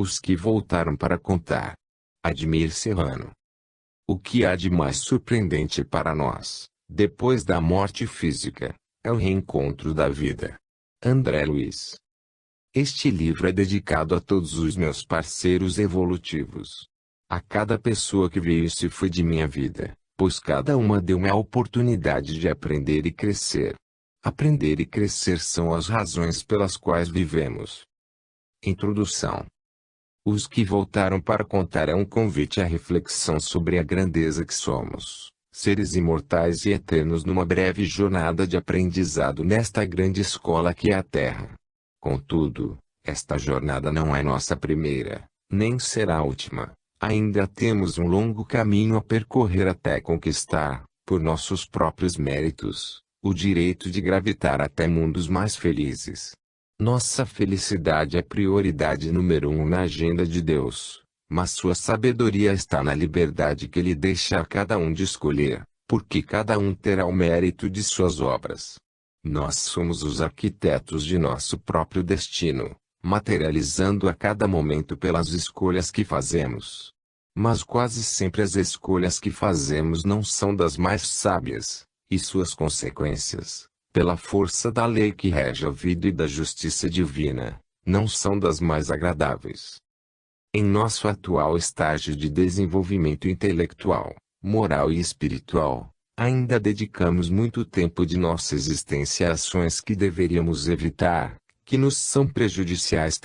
Os que voltaram para contar. Admir Serrano. O que há de mais surpreendente para nós, depois da morte física, é o reencontro da vida. André Luiz. Este livro é dedicado a todos os meus parceiros evolutivos. A cada pessoa que veio e se foi de minha vida, pois cada uma deu-me a oportunidade de aprender e crescer. Aprender e crescer são as razões pelas quais vivemos. Introdução. Os que voltaram para contar é um convite à reflexão sobre a grandeza que somos, seres imortais e eternos numa breve jornada de aprendizado nesta grande escola que é a Terra. Contudo, esta jornada não é nossa primeira, nem será a última. Ainda temos um longo caminho a percorrer até conquistar, por nossos próprios méritos, o direito de gravitar até mundos mais felizes. Nossa felicidade é prioridade número 1 na agenda de Deus, mas sua sabedoria está na liberdade que Ele deixa a cada um de escolher, porque cada um terá o mérito de suas obras. Nós somos os arquitetos de nosso próprio destino, materializando a cada momento pelas escolhas que fazemos. Mas quase sempre as escolhas que fazemos não são das mais sábias, e suas consequências, pela força da lei que rege a vida e da justiça divina, não são das mais agradáveis. Em nosso atual estágio de desenvolvimento intelectual, moral e espiritual, ainda dedicamos muito tempo de nossa existência a ações que deveríamos evitar, que nos são prejudiciais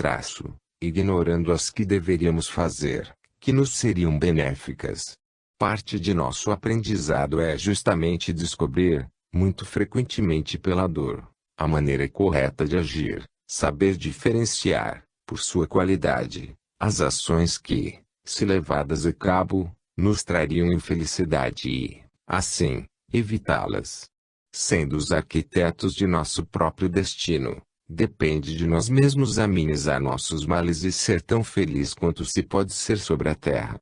ignorando as que deveríamos fazer, que nos seriam benéficas. Parte de nosso aprendizado é justamente descobrir, muito frequentemente pela dor, a maneira correta de agir, saber diferenciar, por sua qualidade, as ações que, se levadas a cabo, nos trariam infelicidade e, assim, evitá-las. Sendo os arquitetos de nosso próprio destino, depende de nós mesmos amenizar nossos males e ser tão feliz quanto se pode ser sobre a terra.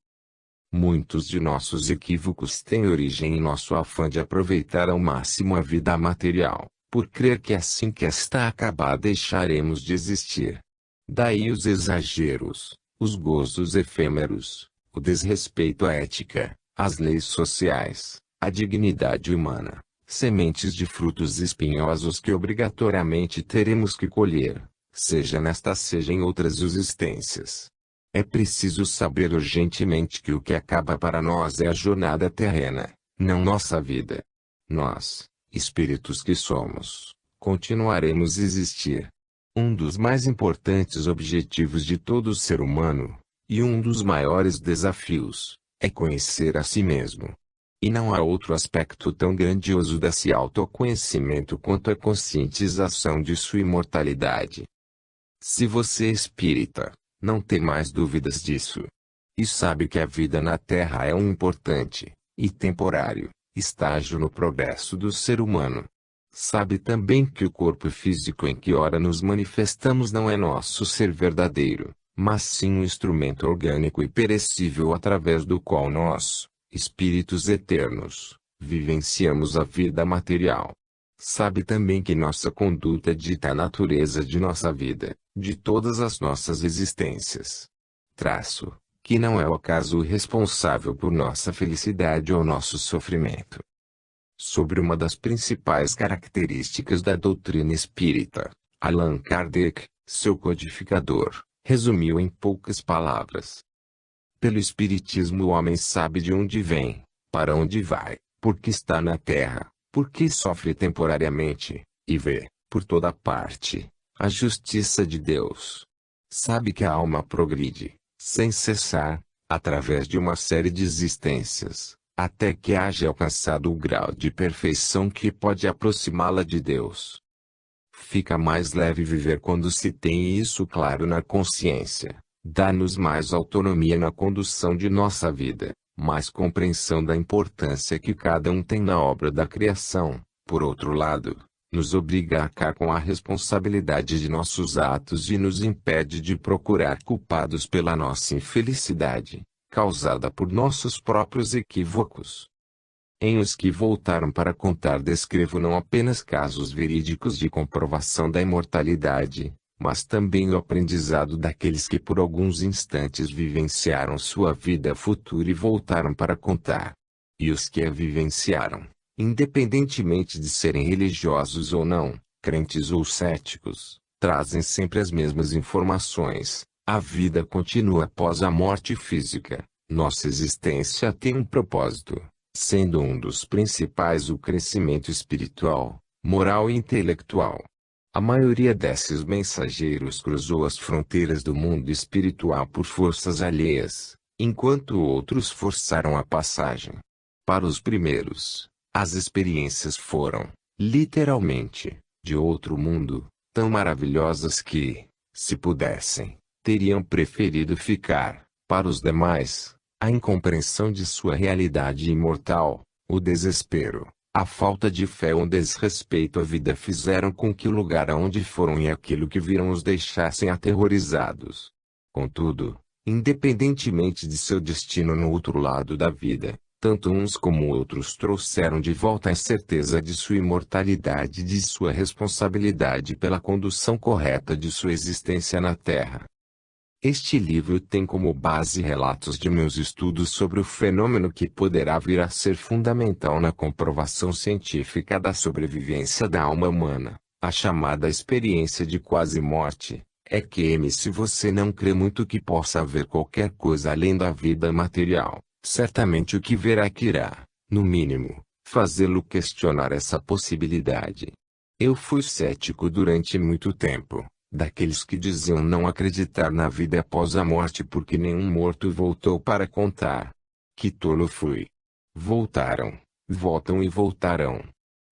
Muitos de nossos equívocos têm origem em nosso afã de aproveitar ao máximo a vida material, por crer que assim que esta acabar deixaremos de existir. Daí os exageros, os gozos efêmeros, o desrespeito à ética, às leis sociais, à dignidade humana, sementes de frutos espinhosos que obrigatoriamente teremos que colher, seja nesta seja em outras existências. É preciso saber urgentemente que o que acaba para nós é a jornada terrena, não nossa vida. Nós, espíritos que somos, continuaremos a existir. Um dos mais importantes objetivos de todo ser humano, e um dos maiores desafios, é conhecer a si mesmo. E não há outro aspecto tão grandioso desse autoconhecimento quanto a conscientização de sua imortalidade. Se você é espírita, não tem mais dúvidas disso. E sabe que a vida na Terra é um importante, e temporário, estágio no progresso do ser humano. Sabe também que o corpo físico em que ora nos manifestamos não é nosso ser verdadeiro, mas sim um instrumento orgânico e perecível através do qual nós, espíritos eternos, vivenciamos a vida material. Sabe também que nossa conduta dita a natureza de nossa vida, de todas as nossas existências. Traço, que não é o acaso responsável por nossa felicidade ou nosso sofrimento. Sobre uma das principais características da doutrina espírita, Allan Kardec, seu codificador, resumiu em poucas palavras. Pelo Espiritismo o homem sabe de onde vem, para onde vai, por que está na Terra, por que sofre temporariamente, e vê, por toda parte, a justiça de Deus. Sabe que a alma progride, sem cessar, através de uma série de existências, até que haja alcançado o grau de perfeição que pode aproximá-la de Deus. Fica mais leve viver quando se tem isso claro na consciência, dá-nos mais autonomia na condução de nossa vida, mais compreensão da importância que cada um tem na obra da criação. Por outro lado, nos obriga a arcar com a responsabilidade de nossos atos e nos impede de procurar culpados pela nossa infelicidade, causada por nossos próprios equívocos. Em Os que voltaram para contar descrevo não apenas casos verídicos de comprovação da imortalidade, mas também o aprendizado daqueles que por alguns instantes vivenciaram sua vida futura e voltaram para contar. E os que a vivenciaram, independentemente de serem religiosos ou não, crentes ou céticos, trazem sempre as mesmas informações. A vida continua após a morte física. Nossa existência tem um propósito, sendo um dos principais o crescimento espiritual, moral e intelectual. A maioria desses mensageiros cruzou as fronteiras do mundo espiritual por forças alheias, enquanto outros forçaram a passagem. Para os primeiros, as experiências foram, literalmente, de outro mundo, tão maravilhosas que, se pudessem, teriam preferido ficar. Para os demais, a incompreensão de sua realidade imortal, o desespero, a falta de fé ou desrespeito à vida fizeram com que o lugar aonde foram e aquilo que viram os deixassem aterrorizados. Contudo, independentemente de seu destino no outro lado da vida, tanto uns como outros trouxeram de volta a certeza de sua imortalidade e de sua responsabilidade pela condução correta de sua existência na Terra. Este livro tem como base relatos de meus estudos sobre o fenômeno que poderá vir a ser fundamental na comprovação científica da sobrevivência da alma humana, a chamada experiência de quase-morte. Se você não crê muito que possa haver qualquer coisa além da vida material, certamente o que verá que irá, no mínimo, fazê-lo questionar essa possibilidade. Eu fui cético durante muito tempo. Daqueles que diziam não acreditar na vida após a morte porque nenhum morto voltou para contar. Que tolo fui! Voltaram, voltam e voltarão.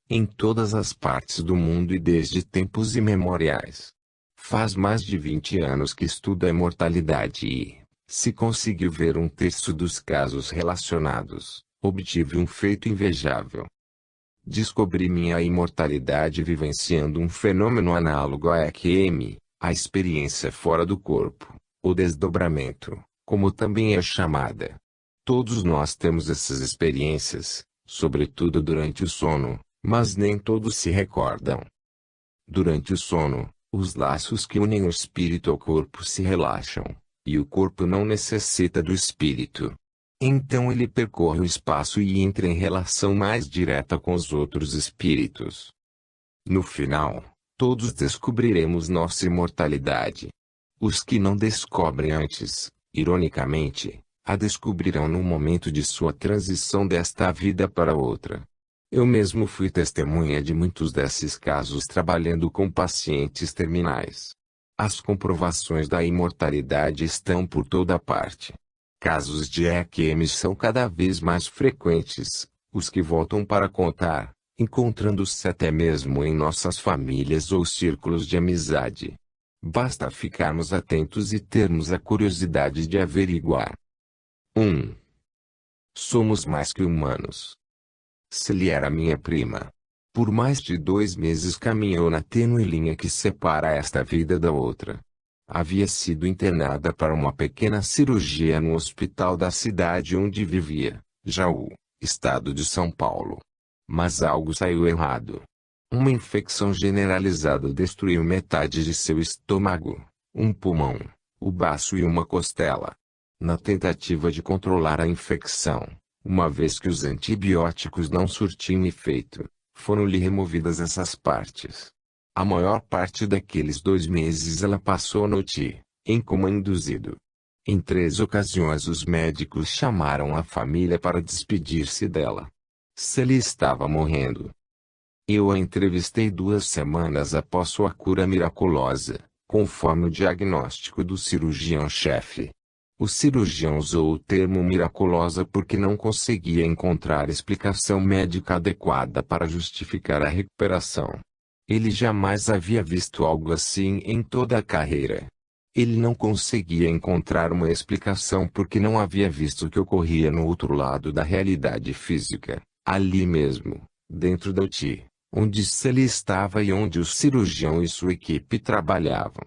Em todas as partes do mundo e desde tempos imemoriais. Faz mais de 20 anos que estudo a imortalidade e, se conseguiu ver um terço dos casos relacionados, obtive um feito invejável. Descobri minha imortalidade vivenciando um fenômeno análogo a a experiência fora do corpo, o desdobramento, como também é chamada. Todos nós temos essas experiências, sobretudo durante o sono, mas nem todos se recordam. Durante o sono, os laços que unem o espírito ao corpo se relaxam, e o corpo não necessita do espírito. Então ele percorre o espaço e entra em relação mais direta com os outros espíritos. No final, todos descobriremos nossa imortalidade. Os que não descobrem antes, ironicamente, a descobrirão no momento de sua transição desta vida para outra. Eu mesmo fui testemunha de muitos desses casos trabalhando com pacientes terminais. As comprovações da imortalidade estão por toda parte. Casos de EQM são cada vez mais frequentes, os que voltam para contar, encontrando-se até mesmo em nossas famílias ou círculos de amizade. Basta ficarmos atentos e termos a curiosidade de averiguar. 1. Somos mais que humanos. Celie era minha prima. Por mais de 2 meses caminhou na tênue linha que separa esta vida da outra. Havia sido internada para uma pequena cirurgia no hospital da cidade onde vivia, Jaú, estado de São Paulo. Mas algo saiu errado. Uma infecção generalizada destruiu metade de seu estômago, um pulmão, o baço e uma costela. Na tentativa de controlar a infecção, uma vez que os antibióticos não surtiam efeito, foram-lhe removidas essas partes. A maior parte daqueles 2 meses ela passou no UTI, em coma induzido. Em 3 ocasiões os médicos chamaram a família para despedir-se dela. Celie estava morrendo. Eu a entrevistei 2 semanas após sua cura miraculosa, conforme o diagnóstico do cirurgião-chefe. O cirurgião usou o termo miraculosa porque não conseguia encontrar explicação médica adequada para justificar a recuperação. Ele jamais havia visto algo assim em toda a carreira. Ele não conseguia encontrar uma explicação porque não havia visto o que ocorria no outro lado da realidade física, ali mesmo, dentro da UTI, onde Celie estava e onde o cirurgião e sua equipe trabalhavam.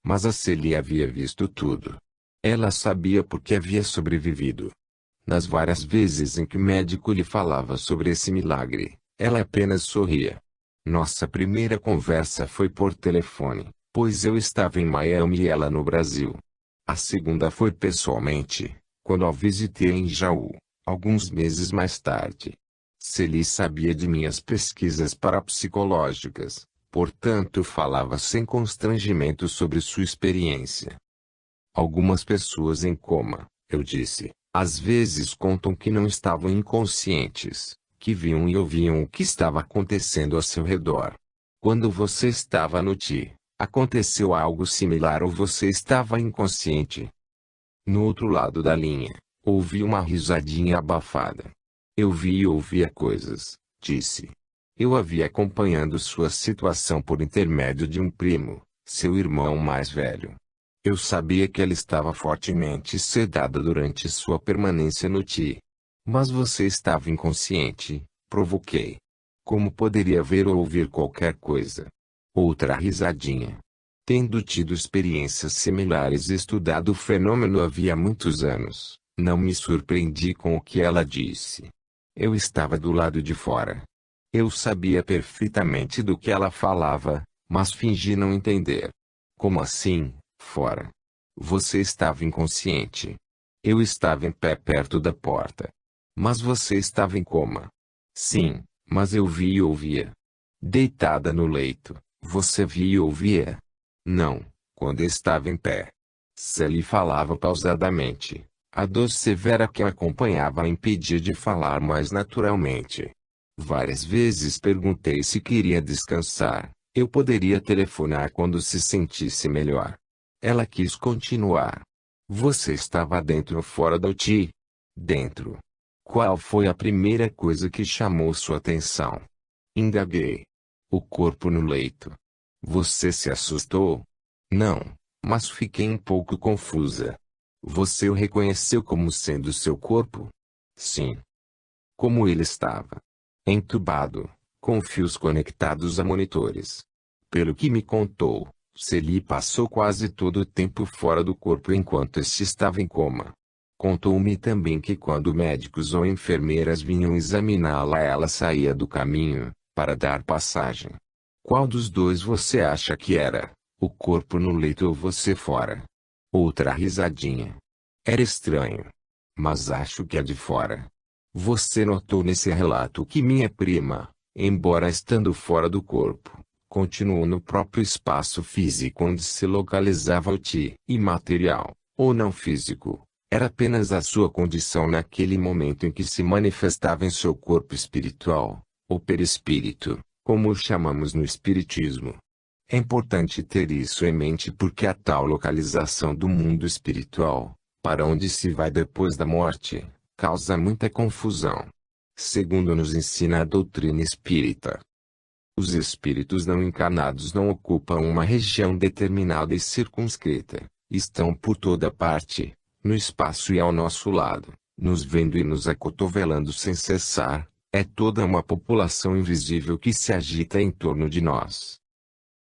Mas a Celie havia visto tudo. Ela sabia porque havia sobrevivido. Nas várias vezes em que o médico lhe falava sobre esse milagre, ela apenas sorria. Nossa primeira conversa foi por telefone, pois eu estava em Miami e ela no Brasil. A segunda foi pessoalmente, quando a visitei em Jaú, alguns meses mais tarde. Celie sabia de minhas pesquisas parapsicológicas, portanto falava sem constrangimento sobre sua experiência. Algumas pessoas em coma, eu disse, às vezes contam que não estavam inconscientes, que viam e ouviam o que estava acontecendo ao seu redor. Quando você estava no TI, aconteceu algo similar ou você estava inconsciente? No outro lado da linha, ouvi uma risadinha abafada. Eu vi e ouvia coisas, disse. Eu havia acompanhando sua situação por intermédio de um primo, seu irmão mais velho. Eu sabia que ela estava fortemente sedada durante sua permanência no TI. Mas você estava inconsciente, provoquei. Como poderia ver ou ouvir qualquer coisa? Outra risadinha. Tendo tido experiências similares e estudado o fenômeno havia muitos anos, não me surpreendi com o que ela disse. Eu estava do lado de fora. Eu sabia perfeitamente do que ela falava, mas fingi não entender. Como assim, fora? Você estava inconsciente. Eu estava em pé perto da porta. Mas você estava em coma. Sim, mas eu vi e ouvia. Deitada no leito, você via e ouvia? Não, quando estava em pé. Celie falava pausadamente. A dor severa que a acompanhava a impedia de falar mais naturalmente. Várias vezes perguntei se queria descansar. Eu poderia telefonar quando se sentisse melhor. Ela quis continuar. Você estava dentro ou fora da UTI? Dentro. Qual foi a primeira coisa que chamou sua atenção? Indaguei. O corpo no leito. Você se assustou? Não, mas fiquei um pouco confusa. Você o reconheceu como sendo seu corpo? Sim. Como ele estava? Entubado, com fios conectados a monitores. Pelo que me contou, Celie passou quase todo o tempo fora do corpo enquanto este estava em coma. Contou-me também que quando médicos ou enfermeiras vinham examiná-la ela saía do caminho, para dar passagem. Qual dos dois você acha que era? O corpo no leito ou você fora? Outra risadinha. Era estranho. Mas acho que é de fora. Você notou nesse relato que minha prima, embora estando fora do corpo, continuou no próprio espaço físico onde se localizava o TI imaterial, ou não físico. Era apenas a sua condição naquele momento em que se manifestava em seu corpo espiritual, ou perispírito, como o chamamos no espiritismo. É importante ter isso em mente porque a tal localização do mundo espiritual, para onde se vai depois da morte, causa muita confusão. Segundo nos ensina a doutrina espírita, os espíritos não encarnados não ocupam uma região determinada e circunscrita, estão por toda parte, no espaço e ao nosso lado, nos vendo e nos acotovelando sem cessar. É toda uma população invisível que se agita em torno de nós.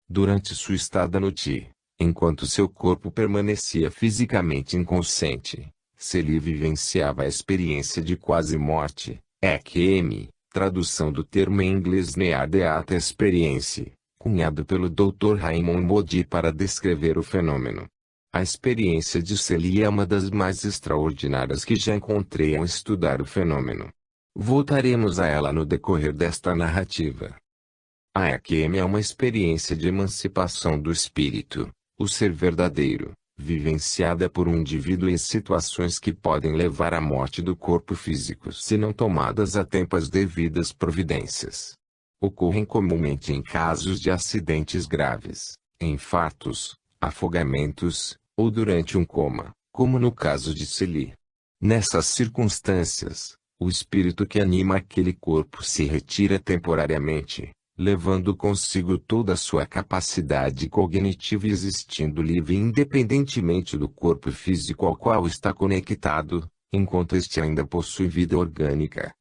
Durante sua estada no TI, enquanto seu corpo permanecia fisicamente inconsciente, Celie vivenciava a experiência de quase morte, EQM, tradução do termo em inglês Near Death Experience, cunhado pelo Dr. Raymond Moody para descrever o fenômeno. A experiência de Celie é uma das mais extraordinárias que já encontrei ao estudar o fenômeno. Voltaremos a ela no decorrer desta narrativa. A EQM é uma experiência de emancipação do espírito, o ser verdadeiro, vivenciada por um indivíduo em situações que podem levar à morte do corpo físico se não tomadas a tempo as devidas providências. Ocorrem comumente em casos de acidentes graves, infartos, afogamentos, ou durante um coma, como no caso de Celie. Nessas circunstâncias, o espírito que anima aquele corpo se retira temporariamente, levando consigo toda a sua capacidade cognitiva e existindo livre independentemente do corpo físico ao qual está conectado, enquanto este ainda possui vida orgânica.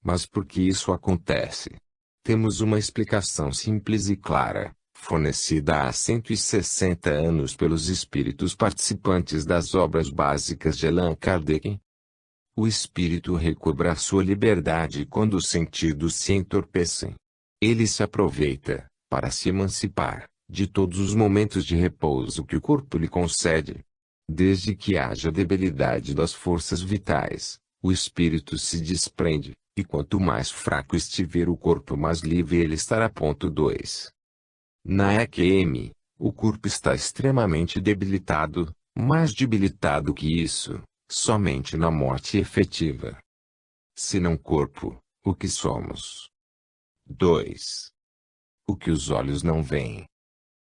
Mas por que isso acontece? Temos uma explicação simples e clara, fornecida há 160 anos pelos espíritos participantes das obras básicas de Allan Kardec. O espírito recobra sua liberdade quando os sentidos se entorpecem. Ele se aproveita, para se emancipar, de todos os momentos de repouso que o corpo lhe concede. Desde que haja debilidade das forças vitais, o espírito se desprende, e quanto mais fraco estiver o corpo, mais livre ele estará. 2. Na EQM, o corpo está extremamente debilitado, mais debilitado que isso, somente na morte efetiva. Se não corpo, o que somos? 2. O que os olhos não veem.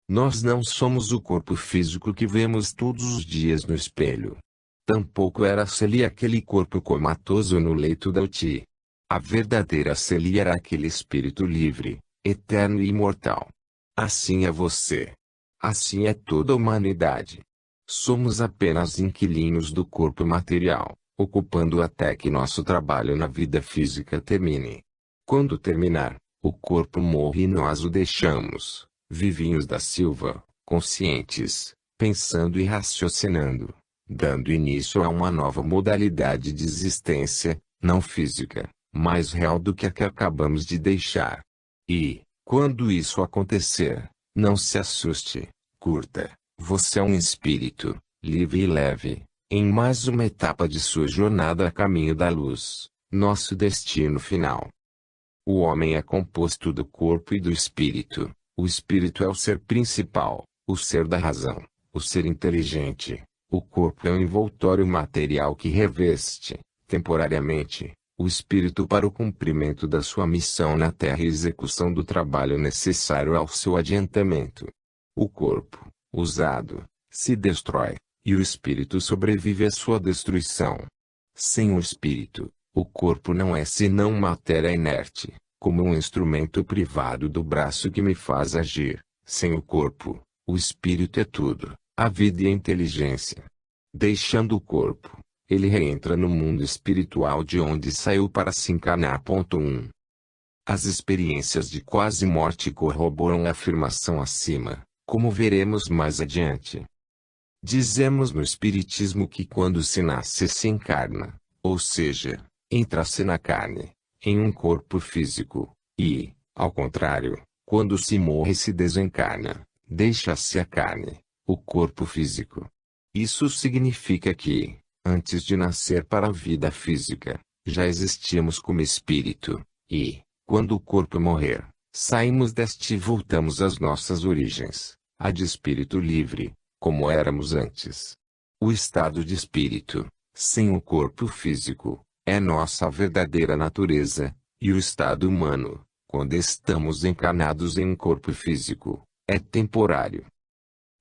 Nós não somos o corpo físico que vemos todos os dias no espelho. Tampouco era Celia aquele corpo comatoso no leito da UTI. A verdadeira Celia era aquele espírito livre, eterno e imortal. Assim é você. Assim é toda a humanidade. Somos apenas inquilinos do corpo material, ocupando até que nosso trabalho na vida física termine. Quando terminar, o corpo morre e nós o deixamos. Vivinhos da Silva, conscientes, pensando e raciocinando, dando início a uma nova modalidade de existência, não física, mais real do que a que acabamos de deixar. E, quando isso acontecer, não se assuste, curta, você é um espírito, livre e leve, em mais uma etapa de sua jornada a caminho da luz, nosso destino final. O homem é composto do corpo e do espírito. O espírito é o ser principal, o ser da razão, o ser inteligente. O corpo é o envoltório material que reveste, temporariamente, o espírito para o cumprimento da sua missão na Terra e execução do trabalho necessário ao seu adiantamento. O corpo, usado, se destrói, e o espírito sobrevive à sua destruição. Sem o espírito, o corpo não é senão matéria inerte, como um instrumento privado do braço que me faz agir. Sem o corpo, o espírito é tudo, a vida e a inteligência. Deixando o corpo, ele reentra no mundo espiritual de onde saiu para se encarnar. 1. As experiências de quase morte corroboram a afirmação acima, como veremos mais adiante. Dizemos no Espiritismo que quando se nasce se encarna, ou seja, entra-se na carne, em um corpo físico, e, ao contrário, quando se morre se desencarna, deixa-se a carne, o corpo físico. Isso significa que, antes de nascer para a vida física, já existimos como espírito, e, quando o corpo morrer, saímos deste e voltamos às nossas origens, a de espírito livre, como éramos antes. O estado de espírito, sem o corpo físico, é nossa verdadeira natureza, e o estado humano, quando estamos encarnados em um corpo físico, é temporário.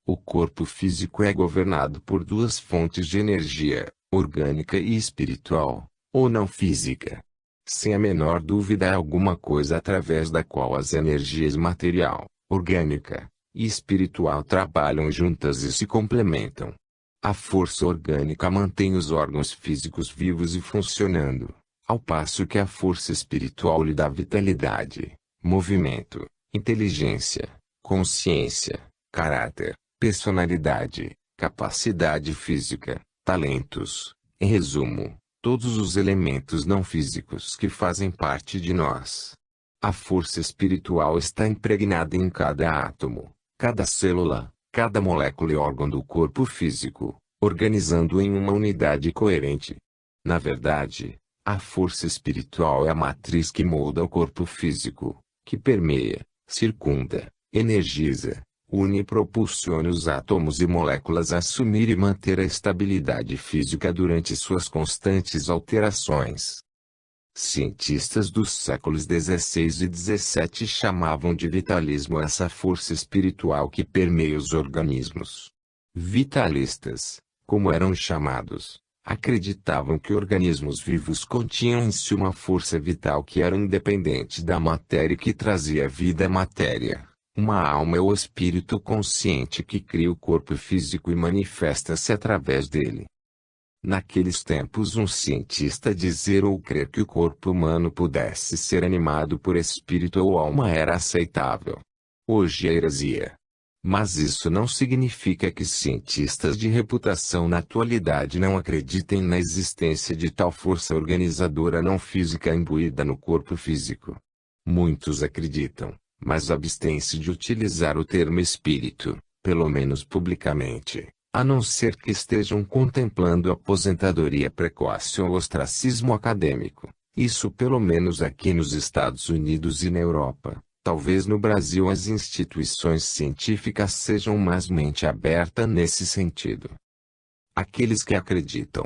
O corpo físico é governado por duas fontes de energia, orgânica e espiritual, ou não física. Sem a menor dúvida há alguma coisa através da qual as energias material, orgânica e espiritual trabalham juntas e se complementam. A força orgânica mantém os órgãos físicos vivos e funcionando, ao passo que a força espiritual lhe dá vitalidade, movimento, inteligência, consciência, caráter, personalidade, capacidade física, talentos, em resumo, todos os elementos não físicos que fazem parte de nós. A força espiritual está impregnada em cada átomo, cada célula, cada molécula e órgão do corpo físico, organizando em uma unidade coerente. Na verdade, a força espiritual é a matriz que molda o corpo físico, que permeia, circunda, energiza, une e propulsiona os átomos e moléculas a assumir e manter a estabilidade física durante suas constantes alterações. Cientistas dos séculos XVI e XVII chamavam de vitalismo essa força espiritual que permeia os organismos. Vitalistas, como eram chamados, acreditavam que organismos vivos continham em si uma força vital que era independente da matéria e que trazia vida à matéria. Uma alma é o espírito consciente que cria o corpo físico e manifesta-se através dele. Naqueles tempos um cientista dizer ou crer que o corpo humano pudesse ser animado por espírito ou alma era aceitável. Hoje é heresia. Mas isso não significa que cientistas de reputação na atualidade não acreditem na existência de tal força organizadora não física imbuída no corpo físico. Muitos acreditam, mas abstém-se de utilizar o termo espírito, pelo menos publicamente, a não ser que estejam contemplando aposentadoria precoce ou ostracismo acadêmico. Isso pelo menos aqui nos Estados Unidos e na Europa. Talvez no Brasil as instituições científicas sejam mais mente aberta nesse sentido. Aqueles que acreditam,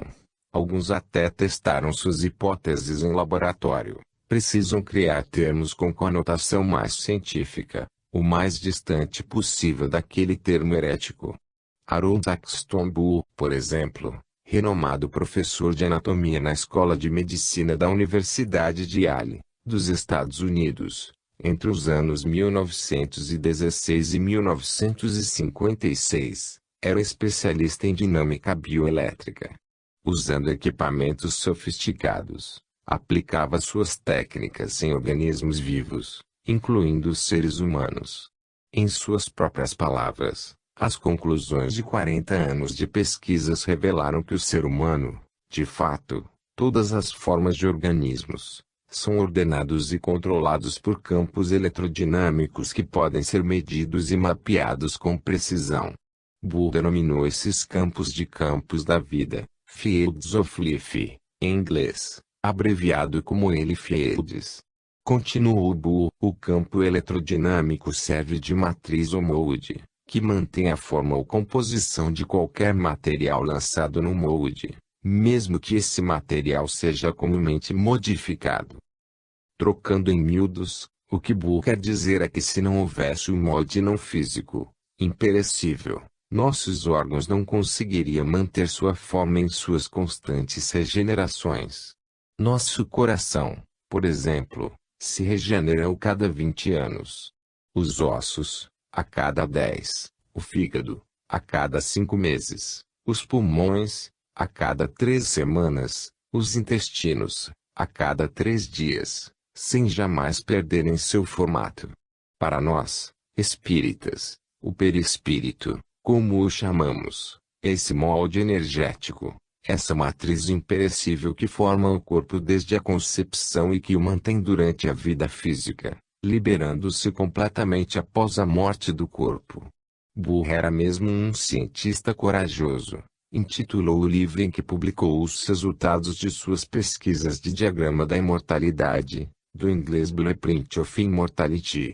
alguns até testaram suas hipóteses em laboratório, precisam criar termos com conotação mais científica, o mais distante possível daquele termo herético. Harold Saxton Bull, por exemplo, renomado professor de anatomia na Escola de Medicina da Universidade de Yale, dos Estados Unidos, entre os anos 1916 e 1956, era especialista em dinâmica bioelétrica. Usando equipamentos sofisticados, aplicava suas técnicas em organismos vivos, incluindo os seres humanos. Em suas próprias palavras, as conclusões de 40 anos de pesquisas revelaram que o ser humano, de fato, todas as formas de organismos, são ordenados e controlados por campos eletrodinâmicos que podem ser medidos e mapeados com precisão. Bull denominou esses campos de campos da vida, Fields of Life, em inglês, abreviado como Fields. Continuou Bull, o campo eletrodinâmico serve de matriz ou molde, que mantém a forma ou composição de qualquer material lançado no molde, mesmo que esse material seja comumente modificado. Trocando em miúdos, o que Bull quer dizer é que se não houvesse um molde não físico, imperecível, nossos órgãos não conseguiriam manter sua forma em suas constantes regenerações. Nosso coração, por exemplo, se regenera a cada 20 anos. Os ossos, a cada 10, o fígado, a cada 5 meses, os pulmões, a cada 3 semanas, os intestinos, a cada 3 dias, sem jamais perderem seu formato. Para nós, espíritas, o perispírito, como o chamamos, esse molde energético, essa matriz imperecível que forma o corpo desde a concepção e que o mantém durante a vida física, liberando-se completamente após a morte do corpo. Bull era mesmo um cientista corajoso. Intitulou o livro em que publicou os resultados de suas pesquisas de diagrama da imortalidade, do inglês Blueprint of Immortality.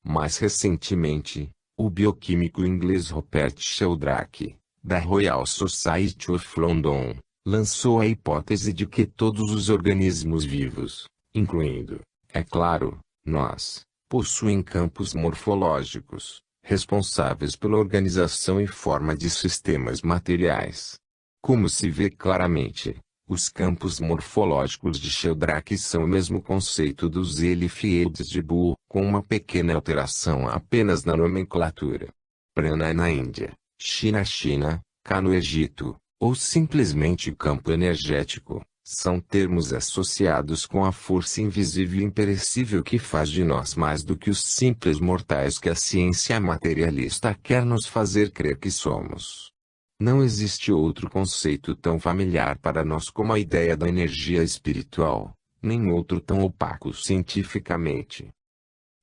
Mais recentemente, o bioquímico inglês Rupert Sheldrake, da Royal Society of London, lançou a hipótese de que todos os organismos vivos, incluindo, é claro, nós, possuem campos morfológicos, responsáveis pela organização e forma de sistemas materiais. Como se vê claramente, os campos morfológicos de Sheldrake são o mesmo conceito dos Fields de Bull, com uma pequena alteração apenas na nomenclatura. Prana na Índia, China, Ka no Egito, ou simplesmente campo energético, são termos associados com a força invisível e imperecível que faz de nós mais do que os simples mortais que a ciência materialista quer nos fazer crer que somos. Não existe outro conceito tão familiar para nós como a ideia da energia espiritual, nem outro tão opaco cientificamente.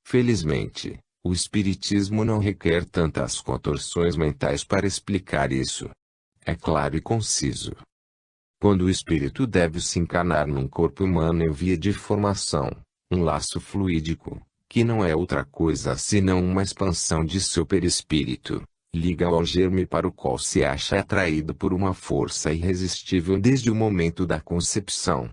Felizmente, o espiritismo não requer tantas contorções mentais para explicar isso. É claro e conciso. Quando o espírito deve se encarnar num corpo humano em via de formação, um laço fluídico, que não é outra coisa senão uma expansão de seu perispírito, liga ao germe para o qual se acha atraído por uma força irresistível desde o momento da concepção.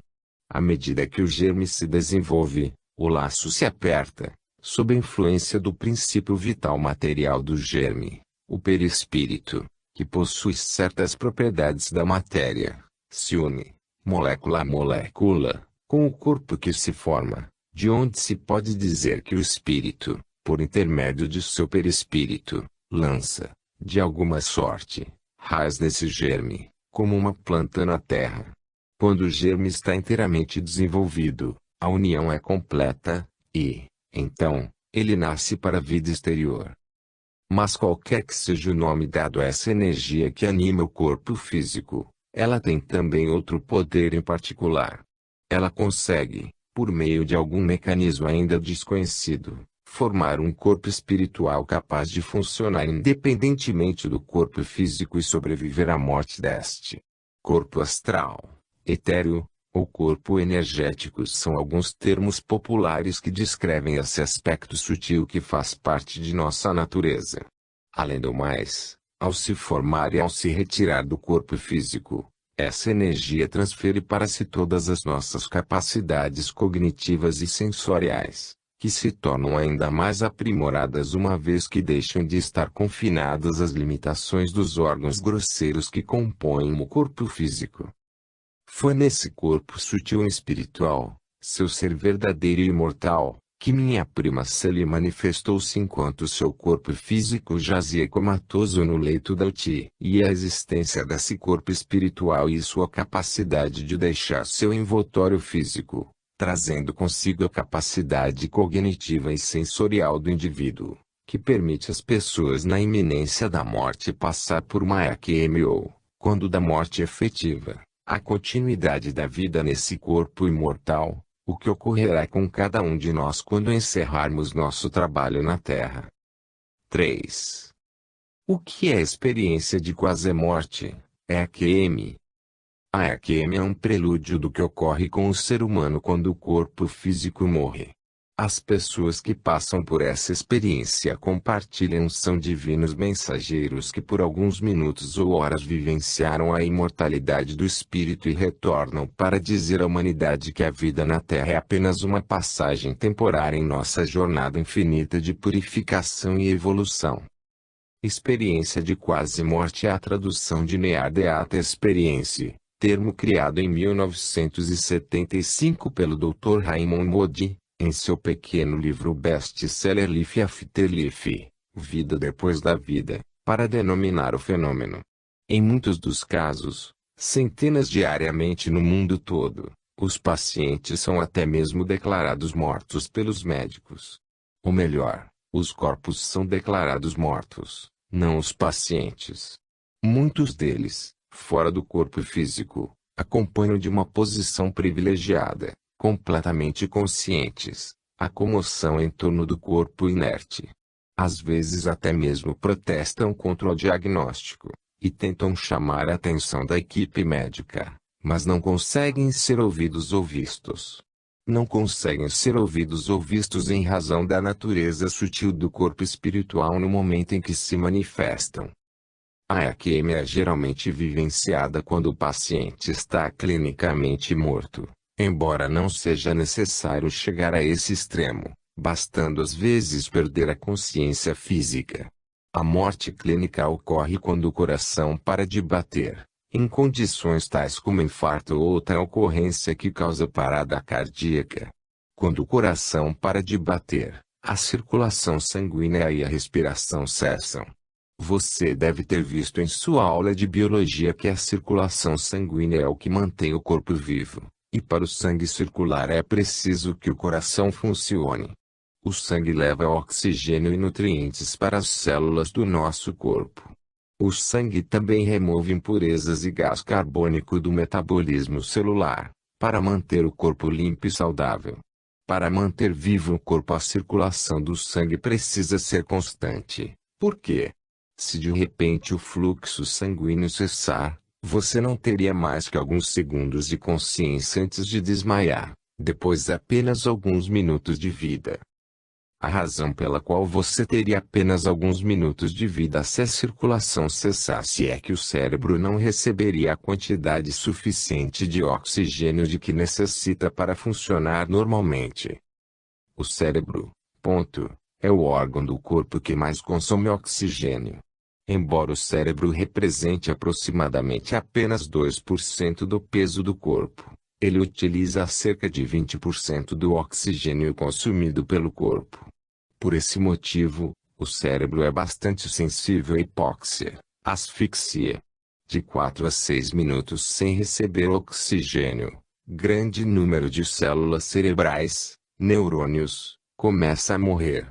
À medida que o germe se desenvolve, o laço se aperta, sob a influência do princípio vital material do germe, o perispírito, que possui certas propriedades da matéria, se une, molécula a molécula, com o corpo que se forma, de onde se pode dizer que o espírito, por intermédio de seu perispírito, lança, de alguma sorte, raiz nesse germe, como uma planta na terra. Quando o germe está inteiramente desenvolvido, a união é completa, e, então, ele nasce para a vida exterior. Mas qualquer que seja o nome dado a essa energia que anima o corpo físico, ela tem também outro poder em particular. Ela consegue, por meio de algum mecanismo ainda desconhecido, formar um corpo espiritual capaz de funcionar independentemente do corpo físico e sobreviver à morte deste. Corpo astral, etéreo, ou corpo energético são alguns termos populares que descrevem esse aspecto sutil que faz parte de nossa natureza. Além do mais, ao se formar e ao se retirar do corpo físico, essa energia transfere para si todas as nossas capacidades cognitivas e sensoriais, que se tornam ainda mais aprimoradas uma vez que deixam de estar confinadas às limitações dos órgãos grosseiros que compõem o corpo físico. Foi nesse corpo sutil e espiritual, seu ser verdadeiro e imortal, que minha prima Sally manifestou-se enquanto seu corpo físico jazia comatoso no leito da UTI. E a existência desse corpo espiritual e sua capacidade de deixar seu envoltório físico, trazendo consigo a capacidade cognitiva e sensorial do indivíduo, que permite às pessoas na iminência da morte passar por uma EQM ou, quando da morte efetiva, a continuidade da vida nesse corpo imortal, o que ocorrerá com cada um de nós quando encerrarmos nosso trabalho na Terra. 3. O que é a experiência de quase-morte, EQM? A EQM é um prelúdio do que ocorre com o ser humano quando o corpo físico morre. As pessoas que passam por essa experiência compartilham são divinos mensageiros que por alguns minutos ou horas vivenciaram a imortalidade do espírito e retornam para dizer à humanidade que a vida na Terra é apenas uma passagem temporária em nossa jornada infinita de purificação e evolução. Experiência de quase-morte é a tradução de Near Death Experience, termo criado em 1975 pelo Dr. Raymond Moody, em seu pequeno livro best-seller Life After Life, Vida Depois da Vida, para denominar o fenômeno. Em muitos dos casos, centenas diariamente no mundo todo, os pacientes são até mesmo declarados mortos pelos médicos. Ou melhor, os corpos são declarados mortos, não os pacientes. Muitos deles, fora do corpo físico, acompanham de uma posição privilegiada, completamente conscientes, a comoção em torno do corpo inerte. Às vezes até mesmo protestam contra o diagnóstico, e tentam chamar a atenção da equipe médica, mas não conseguem ser ouvidos ou vistos. Não conseguem ser ouvidos ou vistos em razão da natureza sutil do corpo espiritual no momento em que se manifestam. A EQM é geralmente vivenciada quando o paciente está clinicamente morto. Embora não seja necessário chegar a esse extremo, bastando às vezes perder a consciência física. A morte clínica ocorre quando o coração para de bater, em condições tais como infarto ou outra ocorrência que causa parada cardíaca. Quando o coração para de bater, a circulação sanguínea e a respiração cessam. Você deve ter visto em sua aula de biologia que a circulação sanguínea é o que mantém o corpo vivo. E para o sangue circular é preciso que o coração funcione. O sangue leva oxigênio e nutrientes para as células do nosso corpo. O sangue também remove impurezas e gás carbônico do metabolismo celular, para manter o corpo limpo e saudável. Para manter vivo o corpo, a circulação do sangue precisa ser constante. Por quê? Se de repente o fluxo sanguíneo cessar, você não teria mais que alguns segundos de consciência antes de desmaiar, depois apenas alguns minutos de vida. A razão pela qual você teria apenas alguns minutos de vida se a circulação cessasse é que o cérebro não receberia a quantidade suficiente de oxigênio de que necessita para funcionar normalmente. O cérebro, é o órgão do corpo que mais consome oxigênio. Embora o cérebro represente aproximadamente apenas 2% do peso do corpo, ele utiliza cerca de 20% do oxigênio consumido pelo corpo. Por esse motivo, o cérebro é bastante sensível à hipóxia, asfixia. De 4 a 6 minutos sem receber oxigênio, grande número de células cerebrais, neurônios, começa a morrer.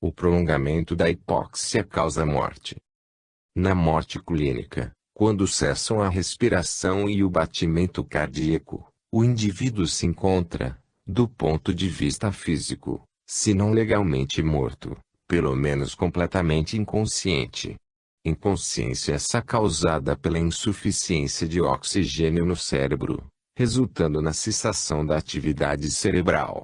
O prolongamento da hipóxia causa morte. Na morte clínica, quando cessam a respiração e o batimento cardíaco, o indivíduo se encontra, do ponto de vista físico, Se não legalmente morto, pelo menos completamente inconsciente. Inconsciência essa causada pela insuficiência de oxigênio no cérebro, resultando na cessação da atividade cerebral.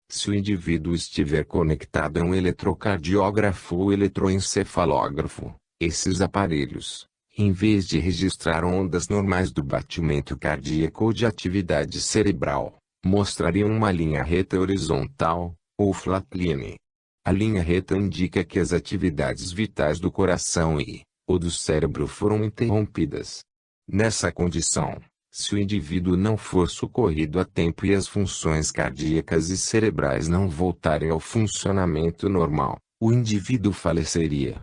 Se o indivíduo estiver conectado a um eletrocardiógrafo ou eletroencefalógrafo, esses aparelhos, em vez de registrar ondas normais do batimento cardíaco ou de atividade cerebral, mostrariam uma linha reta horizontal, ou flatline. A linha reta indica que as atividades vitais do coração ou do cérebro foram interrompidas. Nessa condição, se o indivíduo não for socorrido a tempo e as funções cardíacas e cerebrais não voltarem ao funcionamento normal, o indivíduo faleceria.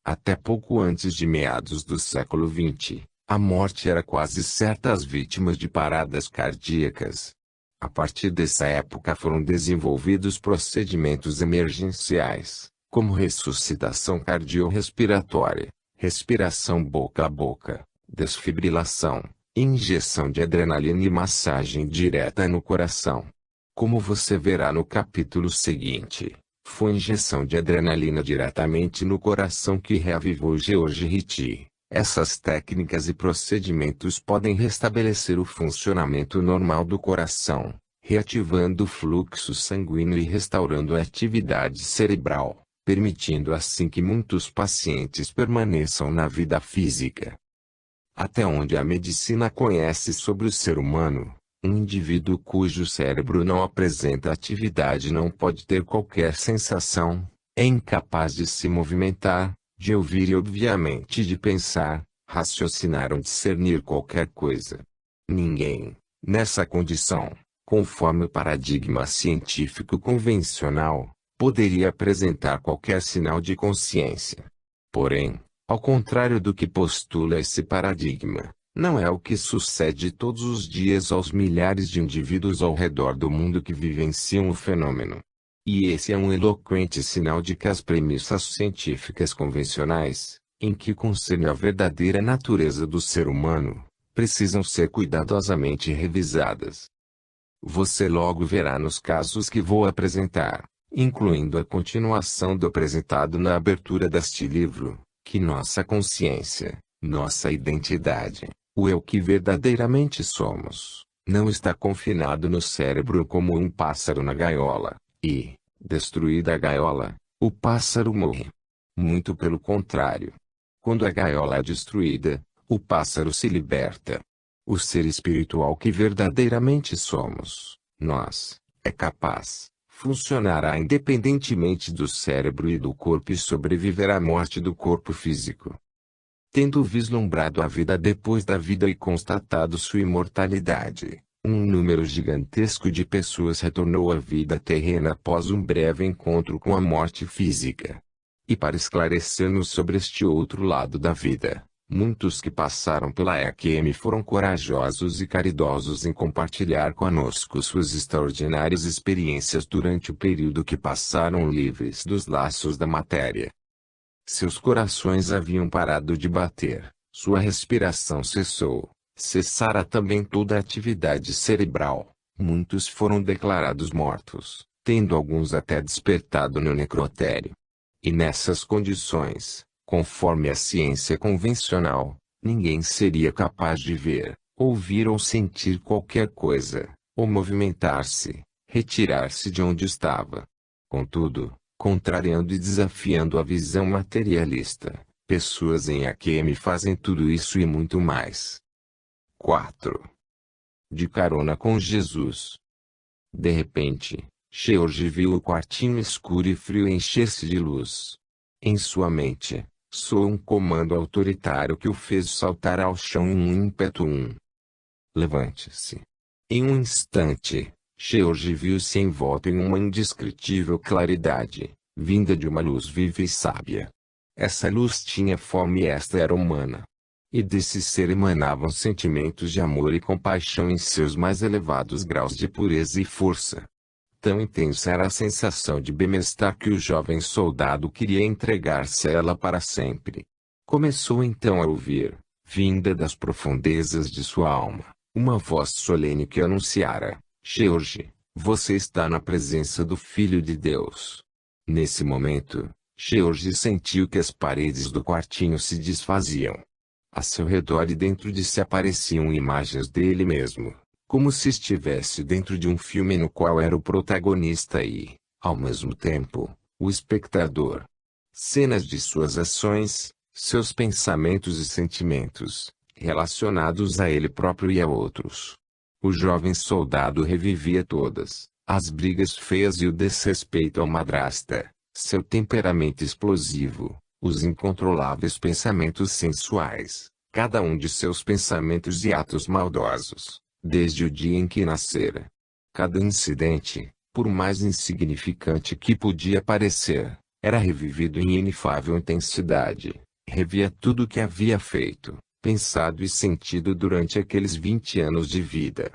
Até pouco antes de meados do século XX, a morte era quase certa às vítimas de paradas cardíacas. A partir dessa época foram desenvolvidos procedimentos emergenciais, como ressuscitação cardiorrespiratória, respiração boca a boca, desfibrilação, injeção de adrenalina e massagem direta no coração. Como você verá no capítulo seguinte, foi injeção de adrenalina diretamente no coração que reavivou George Ritchie. Essas técnicas e procedimentos podem restabelecer o funcionamento normal do coração, reativando o fluxo sanguíneo e restaurando a atividade cerebral, permitindo assim que muitos pacientes permaneçam na vida física. Até onde a medicina conhece sobre o ser humano, um indivíduo cujo cérebro não apresenta atividade não pode ter qualquer sensação, é incapaz de se movimentar, de ouvir e obviamente de pensar, raciocinar ou discernir qualquer coisa. Ninguém, nessa condição, conforme o paradigma científico convencional, poderia apresentar qualquer sinal de consciência. Porém, ao contrário do que postula esse paradigma, não é o que sucede todos os dias aos milhares de indivíduos ao redor do mundo que vivenciam o fenômeno. E esse é um eloquente sinal de que as premissas científicas convencionais, em que concerne a verdadeira natureza do ser humano, precisam ser cuidadosamente revisadas. Você logo verá nos casos que vou apresentar, incluindo a continuação do apresentado na abertura deste livro, que nossa consciência, nossa identidade, o eu que verdadeiramente somos, não está confinado no cérebro como um pássaro na gaiola, e, destruída a gaiola, o pássaro morre. Muito pelo contrário. Quando a gaiola é destruída, o pássaro se liberta. O ser espiritual que verdadeiramente somos, nós, é capaz, funcionará independentemente do cérebro e do corpo e sobreviverá à morte do corpo físico. Tendo vislumbrado a vida depois da vida e constatado sua imortalidade, um número gigantesco de pessoas retornou à vida terrena após um breve encontro com a morte física. E para esclarecer-nos sobre este outro lado da vida, muitos que passaram pela EQM foram corajosos e caridosos em compartilhar conosco suas extraordinárias experiências durante o período que passaram livres dos laços da matéria. Seus corações haviam parado de bater, sua respiração cessou, cessara também toda a atividade cerebral, muitos foram declarados mortos, tendo alguns até despertado no necrotério. E nessas condições, conforme a ciência convencional, ninguém seria capaz de ver, ouvir ou sentir qualquer coisa, ou movimentar-se, retirar-se de onde estava. Contudo, contrariando e desafiando a visão materialista, pessoas em AQM fazem tudo isso e muito mais. 4. De carona com Jesus. De repente, George viu o quartinho escuro e frio encher-se de luz. Em sua mente, soou um comando autoritário que o fez saltar ao chão em um ímpeto. Levante-se. Em um instante, George viu-se envolto em uma indescritível claridade, vinda de uma luz viva e sábia. Essa luz tinha forma e esta era humana. E desse ser emanavam sentimentos de amor e compaixão em seus mais elevados graus de pureza e força. Tão intensa era a sensação de bem-estar que o jovem soldado queria entregar-se a ela para sempre. Começou então a ouvir, vinda das profundezas de sua alma, uma voz solene que anunciara: George, Você está na presença do Filho de Deus. Nesse momento, George sentiu que as paredes do quartinho se desfaziam. A seu redor e dentro de si apareciam imagens dele mesmo, como se estivesse dentro de um filme no qual era o protagonista e, ao mesmo tempo, o espectador. Cenas de suas ações, seus pensamentos e sentimentos, relacionados a ele próprio e a outros. O jovem soldado revivia todas as brigas feias e o desrespeito à madrasta, seu temperamento explosivo, os incontroláveis pensamentos sensuais, cada um de seus pensamentos e atos maldosos, desde o dia em que nascera. Cada incidente, por mais insignificante que podia parecer, era revivido em inefável intensidade. Revia tudo o que havia feito, pensado e sentido durante aqueles 20 anos de vida.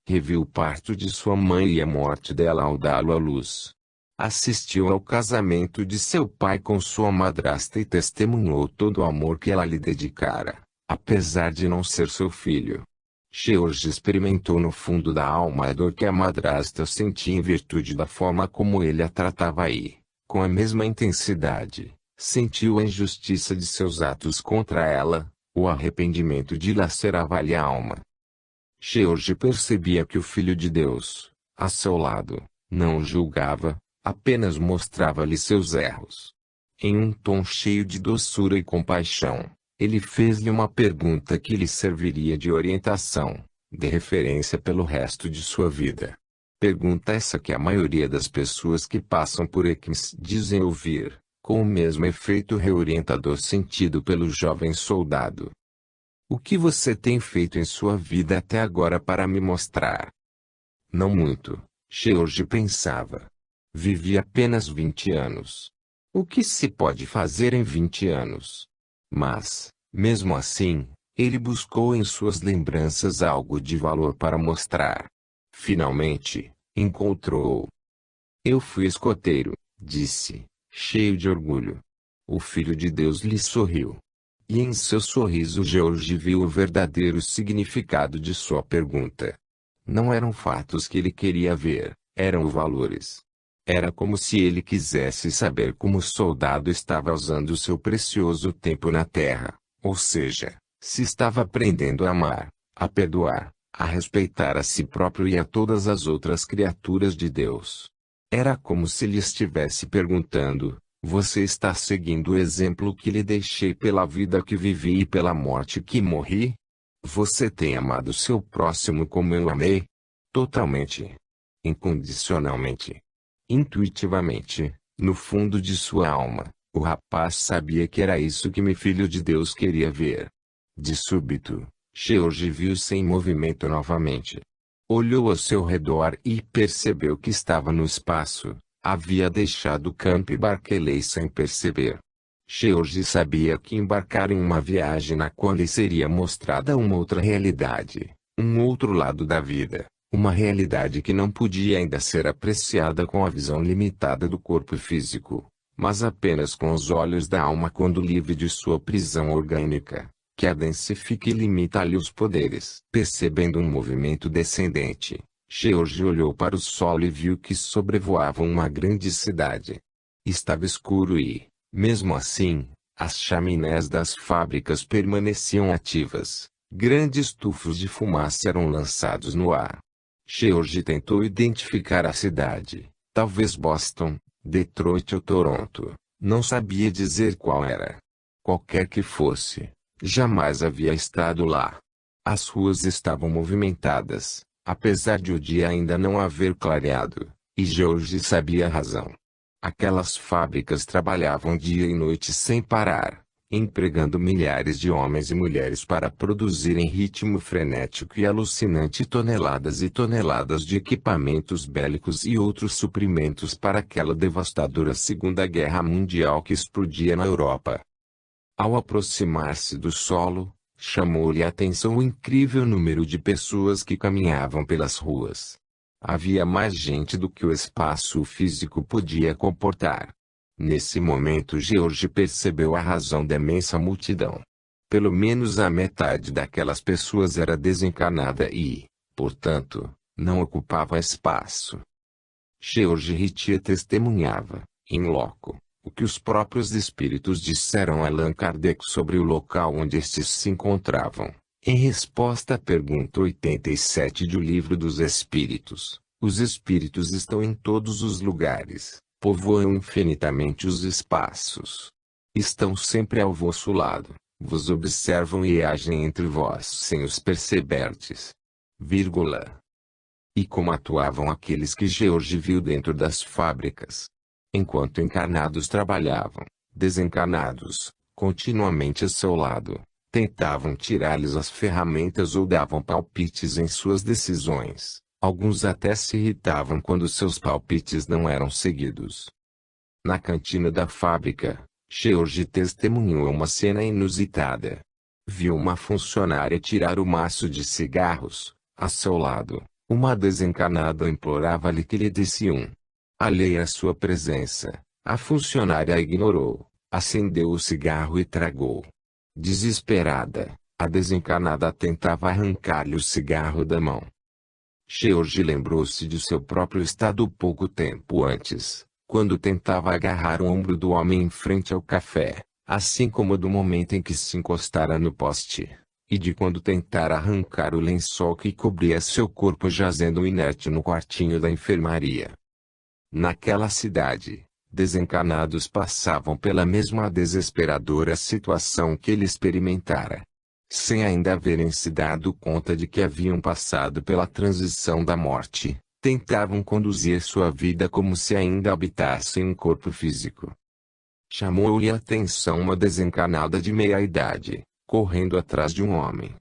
Reviu o parto de sua mãe e a morte dela ao dá-lo à luz. Assistiu ao casamento de seu pai com sua madrasta e testemunhou todo o amor que ela lhe dedicara, apesar de não ser seu filho. George experimentou no fundo da alma a dor que a madrasta sentia em virtude da forma como ele a tratava e, com a mesma intensidade, sentiu a injustiça de seus atos contra ela, o arrependimento dilacerava-lhe a alma. George percebia que o Filho de Deus, a seu lado, não o julgava, apenas mostrava-lhe seus erros. Em um tom cheio de doçura e compaixão, ele fez-lhe uma pergunta que lhe serviria de orientação, de referência pelo resto de sua vida. Pergunta essa que a maioria das pessoas que passam por ECMS dizem ouvir, com o mesmo efeito reorientador sentido pelo jovem soldado. O que você tem feito em sua vida até agora para me mostrar? Não muito, George pensava. Vivi apenas 20 anos. O que se pode fazer em 20 anos? Mas, mesmo assim, ele buscou em suas lembranças algo de valor para mostrar. Finalmente, encontrou. Eu fui escoteiro, disse, cheio de orgulho. O Filho de Deus lhe sorriu. E em seu sorriso George viu o verdadeiro significado de sua pergunta. Não eram fatos que ele queria ver, eram valores. Era como se ele quisesse saber como o soldado estava usando seu precioso tempo na terra, ou seja, se estava aprendendo a amar, a perdoar, a respeitar a si próprio e a todas as outras criaturas de Deus. Era como se lhe estivesse perguntando: você está seguindo o exemplo que lhe deixei pela vida que vivi e pela morte que morri? Você tem amado seu próximo como eu amei? Totalmente. Incondicionalmente. Intuitivamente, no fundo de sua alma, o rapaz sabia que era isso que meu Filho de Deus queria ver. De súbito, George viu-se em movimento novamente. Olhou ao seu redor e percebeu que estava no espaço. Havia deixado Camp Barkeley sem perceber. George sabia que embarcara em uma viagem na qual lhe seria mostrada uma outra realidade, um outro lado da vida, uma realidade que não podia ainda ser apreciada com a visão limitada do corpo físico, mas apenas com os olhos da alma quando livre de sua prisão orgânica, que a densifica e limita-lhe os poderes. Percebendo um movimento descendente, George olhou para o solo e viu que sobrevoava uma grande cidade. Estava escuro e, mesmo assim, as chaminés das fábricas permaneciam ativas. Grandes tufos de fumaça eram lançados no ar. George tentou identificar a cidade, talvez Boston, Detroit ou Toronto. Não sabia dizer qual era. Qualquer que fosse, jamais havia estado lá. As ruas estavam movimentadas, apesar de o dia ainda não haver clareado, e George sabia a razão. Aquelas fábricas trabalhavam dia e noite sem parar, empregando milhares de homens e mulheres para produzir em ritmo frenético e alucinante toneladas e toneladas de equipamentos bélicos e outros suprimentos para aquela devastadora Segunda Guerra Mundial que explodia na Europa. Ao aproximar-se do solo, chamou-lhe a atenção o incrível número de pessoas que caminhavam pelas ruas. Havia mais gente do que o espaço físico podia comportar. Nesse momento George percebeu a razão da imensa multidão. Pelo menos a metade daquelas pessoas era desencarnada e, portanto, não ocupava espaço. George Ritchie testemunhava, in loco, o que os próprios espíritos disseram a Allan Kardec sobre o local onde estes se encontravam. Em resposta à pergunta 87 do Livro dos Espíritos, os espíritos estão em todos os lugares, povoam infinitamente os espaços. Estão sempre ao vosso lado, vos observam e agem entre vós sem os perceberdes. Vírgula. E como atuavam aqueles que George viu dentro das fábricas? Enquanto encarnados trabalhavam, desencarnados, continuamente a seu lado, tentavam tirar-lhes as ferramentas ou davam palpites em suas decisões. Alguns até se irritavam quando seus palpites não eram seguidos. Na cantina da fábrica, George testemunhou uma cena inusitada. Viu uma funcionária tirar o maço de cigarros. A seu lado, uma desencarnada implorava-lhe que lhe desse um. Alheia à sua presença, a funcionária a ignorou, acendeu o cigarro e tragou. Desesperada, a desencarnada tentava arrancar-lhe o cigarro da mão. George lembrou-se de seu próprio estado pouco tempo antes, quando tentava agarrar o ombro do homem em frente ao café, assim como do momento em que se encostara no poste, e de quando tentara arrancar o lençol que cobria seu corpo jazendo inerte no quartinho da enfermaria. Naquela cidade, desencarnados passavam pela mesma desesperadora situação que ele experimentara. Sem ainda haverem se dado conta de que haviam passado pela transição da morte, tentavam conduzir sua vida como se ainda habitassem um corpo físico. Chamou-lhe a atenção uma desencarnada de meia-idade, correndo atrás de um homem.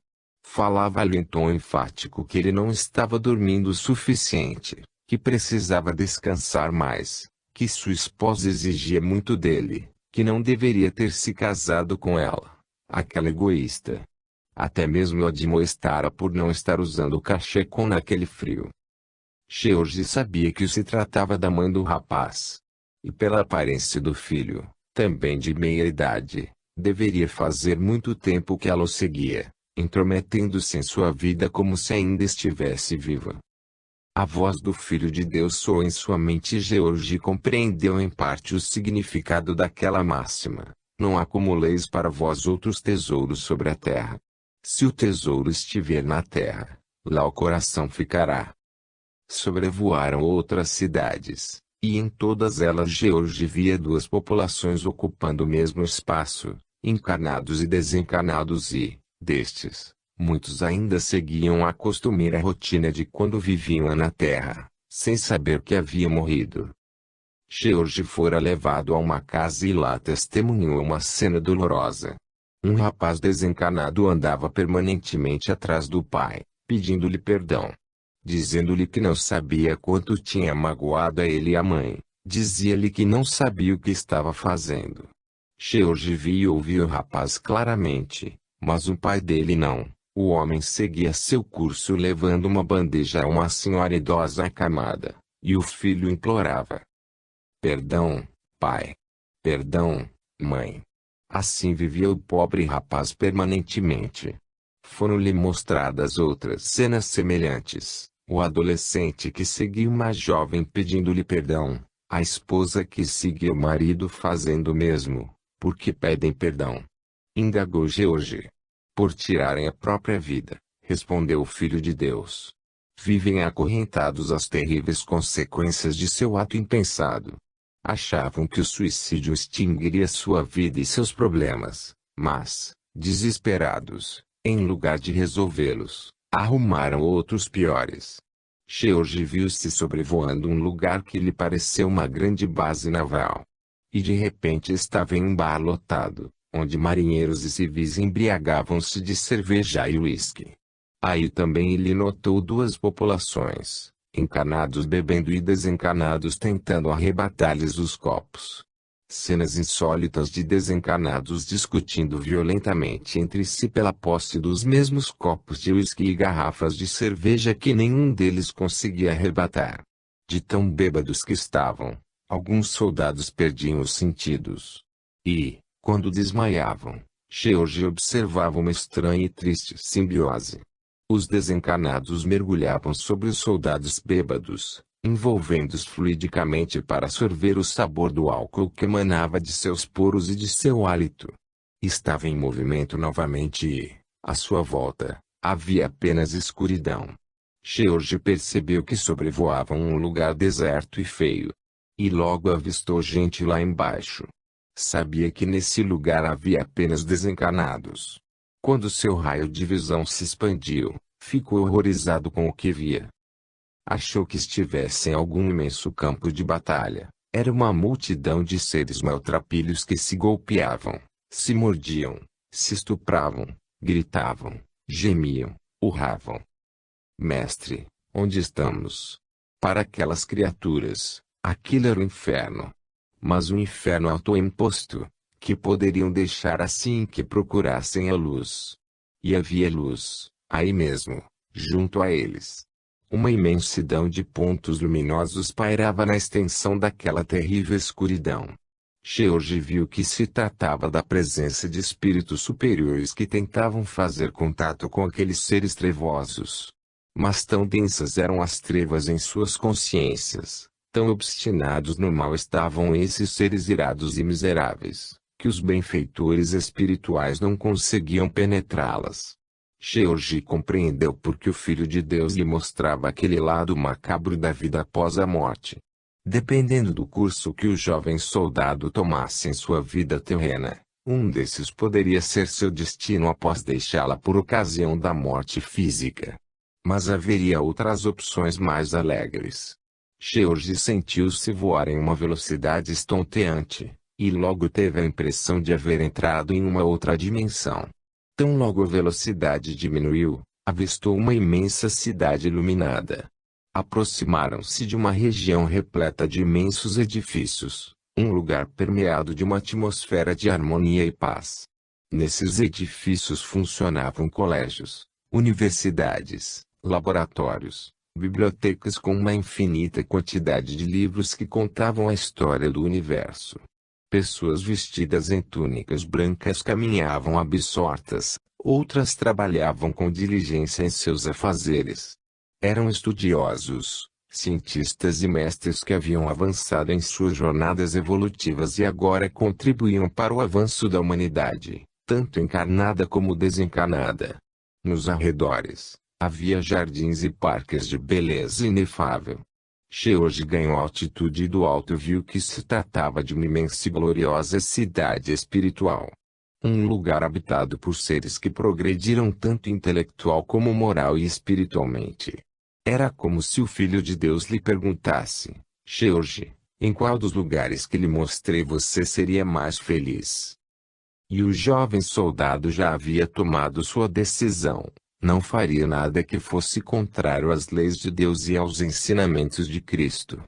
Falava-lhe em tom enfático que ele não estava dormindo o suficiente, que precisava descansar mais, que sua esposa exigia muito dele, que não deveria ter se casado com ela, aquela egoísta. Até mesmo o admoestara por não estar usando o cachecol naquele frio. George sabia que se tratava da mãe do rapaz. E pela aparência do filho, também de meia idade, deveria fazer muito tempo que ela o seguia, intrometendo-se em sua vida como se ainda estivesse viva. A voz do Filho de Deus soou em sua mente e George compreendeu em parte o significado daquela máxima: não acumuleis para vós outros tesouros sobre a terra. Se o tesouro estiver na terra, lá o coração ficará. Sobrevoaram outras cidades, e em todas elas George via duas populações ocupando o mesmo espaço, encarnados e desencarnados e, destes, muitos ainda seguiam a costumeira rotina de quando viviam na terra, sem saber que havia morrido. George fora levado a uma casa e lá testemunhou uma cena dolorosa. Um rapaz desencarnado andava permanentemente atrás do pai, pedindo-lhe perdão. Dizendo-lhe que não sabia quanto tinha magoado a ele e a mãe, dizia-lhe que não sabia o que estava fazendo. George via e ouvia o rapaz claramente, mas o pai dele não. O homem seguia seu curso levando uma bandeja a uma senhora idosa acamada, e o filho implorava: perdão, pai. Perdão, mãe. Assim vivia o pobre rapaz permanentemente. Foram-lhe mostradas outras cenas semelhantes: o adolescente que seguia uma jovem pedindo-lhe perdão, a esposa que seguia o marido fazendo o mesmo, porque pedem perdão. Indagou George. Por tirarem a própria vida, respondeu o Filho de Deus. Vivem acorrentados às terríveis consequências de seu ato impensado. Achavam que o suicídio extinguiria sua vida e seus problemas, mas, desesperados, em lugar de resolvê-los, arrumaram outros piores. George viu-se sobrevoando um lugar que lhe pareceu uma grande base naval. E de repente estava em um bar lotado, onde marinheiros e civis embriagavam-se de cerveja e uísque. Aí também ele notou duas populações, encarnados bebendo e desencarnados tentando arrebatar-lhes os copos. Cenas insólitas de desencarnados discutindo violentamente entre si pela posse dos mesmos copos de uísque e garrafas de cerveja que nenhum deles conseguia arrebatar. De tão bêbados que estavam, alguns soldados perdiam os sentidos. E, quando desmaiavam, George observava uma estranha e triste simbiose. Os desencarnados mergulhavam sobre os soldados bêbados, envolvendo-os fluidicamente para sorver o sabor do álcool que emanava de seus poros e de seu hálito. Estava em movimento novamente e, à sua volta, havia apenas escuridão. George percebeu que sobrevoavam um lugar deserto e feio. E logo avistou gente lá embaixo. Sabia que nesse lugar havia apenas desencarnados. Quando seu raio de visão se expandiu, ficou horrorizado com o que via. Achou que estivesse em algum imenso campo de batalha. Era uma multidão de seres maltrapilhos que se golpeavam, se mordiam, se estupravam, gritavam, gemiam, urravam. Mestre, onde estamos? Para aquelas criaturas, aquilo era o inferno. Mas o inferno autoimposto, que poderiam deixar assim que procurassem a luz. E havia luz, aí mesmo, junto a eles. Uma imensidão de pontos luminosos pairava na extensão daquela terrível escuridão. George viu que se tratava da presença de espíritos superiores que tentavam fazer contato com aqueles seres trevosos. Mas tão densas eram as trevas em suas consciências, tão obstinados no mal estavam esses seres irados e miseráveis, que os benfeitores espirituais não conseguiam penetrá-las. George compreendeu porque o Filho de Deus lhe mostrava aquele lado macabro da vida após a morte. Dependendo do curso que o jovem soldado tomasse em sua vida terrena, um desses poderia ser seu destino após deixá-la por ocasião da morte física. Mas haveria outras opções mais alegres. George sentiu-se voar em uma velocidade estonteante, e logo teve a impressão de haver entrado em uma outra dimensão. Tão logo a velocidade diminuiu, avistou uma imensa cidade iluminada. Aproximaram-se de uma região repleta de imensos edifícios, um lugar permeado de uma atmosfera de harmonia e paz. Nesses edifícios funcionavam colégios, universidades, laboratórios, bibliotecas com uma infinita quantidade de livros que contavam a história do universo. Pessoas vestidas em túnicas brancas caminhavam absortas, outras trabalhavam com diligência em seus afazeres. Eram estudiosos, cientistas e mestres que haviam avançado em suas jornadas evolutivas e agora contribuíam para o avanço da humanidade, tanto encarnada como desencarnada. Nos arredores, havia jardins e parques de beleza inefável. George ganhou altitude e do alto viu que se tratava de uma imensa e gloriosa cidade espiritual. Um lugar habitado por seres que progrediram tanto intelectual como moral e espiritualmente. Era como se o Filho de Deus lhe perguntasse: George, em qual dos lugares que lhe mostrei você seria mais feliz? E o jovem soldado já havia tomado sua decisão. Não faria nada que fosse contrário às leis de Deus e aos ensinamentos de Cristo.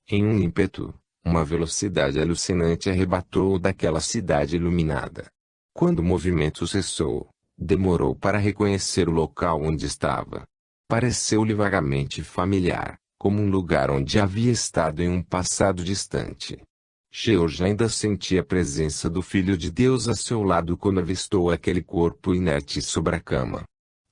Em um ímpeto, uma velocidade alucinante arrebatou-o daquela cidade iluminada. Quando o movimento cessou, demorou para reconhecer o local onde estava. Pareceu-lhe vagamente familiar, como um lugar onde havia estado em um passado distante. George ainda sentia a presença do Filho de Deus a seu lado quando avistou aquele corpo inerte sobre a cama.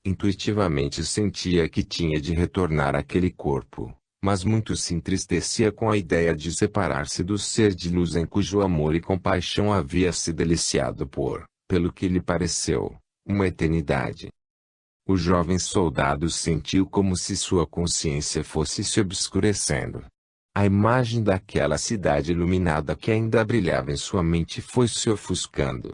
Intuitivamente sentia que tinha de retornar àquele corpo, mas muito se entristecia com a ideia de separar-se do ser de luz em cujo amor e compaixão havia se deliciado por, pelo que lhe pareceu, uma eternidade. O jovem soldado sentiu como se sua consciência fosse se obscurecendo. A imagem daquela cidade iluminada que ainda brilhava em sua mente foi se ofuscando.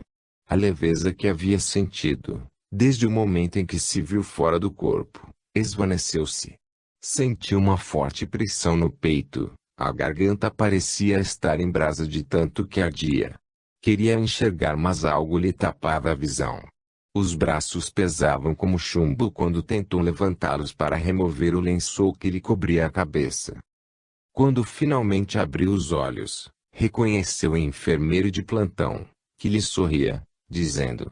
A leveza que havia sentido, desde o momento em que se viu fora do corpo, esvaneceu-se. Sentiu uma forte pressão no peito, a garganta parecia estar em brasa de tanto que ardia. Queria enxergar mas algo lhe tapava a visão. Os braços pesavam como chumbo quando tentou levantá-los para remover o lençol que lhe cobria a cabeça. Quando finalmente abriu os olhos, reconheceu o enfermeiro de plantão, que lhe sorria, dizendo: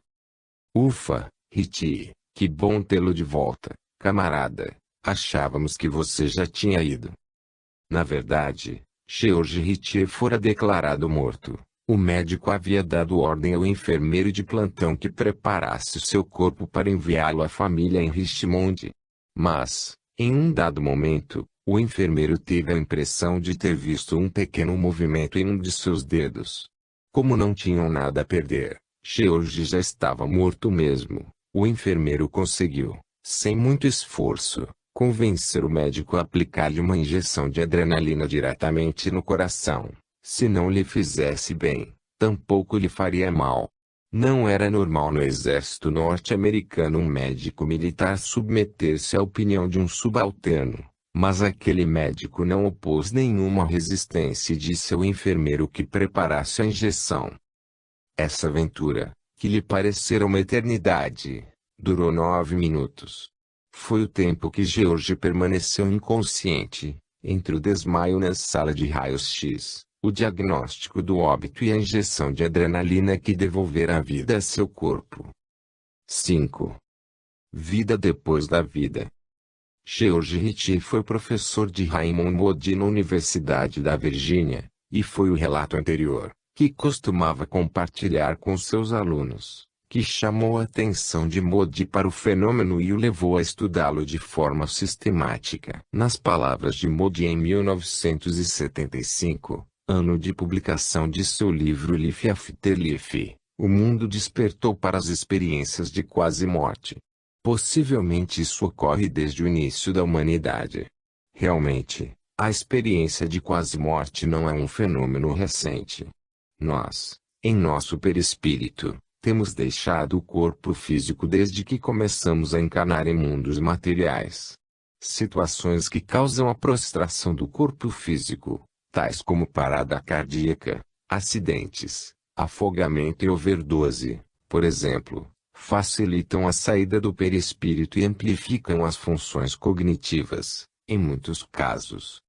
Ufa, Ritchie, que bom tê-lo de volta, camarada. Achávamos que você já tinha ido. Na verdade, George Ritchie fora declarado morto. O médico havia dado ordem ao enfermeiro de plantão que preparasse seu corpo para enviá-lo à família em Richmond. Mas, em um dado momento, O enfermeiro teve a impressão de ter visto um pequeno movimento em um de seus dedos. Como não tinham nada a perder, George já estava morto mesmo. O enfermeiro conseguiu, sem muito esforço, convencer o médico a aplicar-lhe uma injeção de adrenalina diretamente no coração. Se não lhe fizesse bem, tampouco lhe faria mal. Não era normal no exército norte-americano um médico militar submeter-se à opinião de um subalterno, mas aquele médico não opôs nenhuma resistência e disse ao enfermeiro que preparasse a injeção. Essa aventura, que lhe parecera uma eternidade, durou 9 minutos. Foi o tempo que George permaneceu inconsciente, entre o desmaio na sala de raios-x, o diagnóstico do óbito e a injeção de adrenalina que devolvera a vida a seu corpo. 5. Vida depois da vida. George Ritchie foi professor de Raymond Moody na Universidade da Virgínia, e foi o relato anterior, que costumava compartilhar com seus alunos, que chamou a atenção de Moody para o fenômeno e o levou a estudá-lo de forma sistemática. Nas palavras de Moody em 1975, ano de publicação de seu livro Life After Life, o mundo despertou para as experiências de quase morte. Possivelmente isso ocorre desde o início da humanidade. Realmente, a experiência de quase morte não é um fenômeno recente. Nós, em nosso perispírito, temos deixado o corpo físico desde que começamos a encarnar em mundos materiais. Situações que causam a prostração do corpo físico, tais como parada cardíaca, acidentes, afogamento e overdose, por exemplo, facilitam a saída do perispírito e amplificam as funções cognitivas, em muitos casos.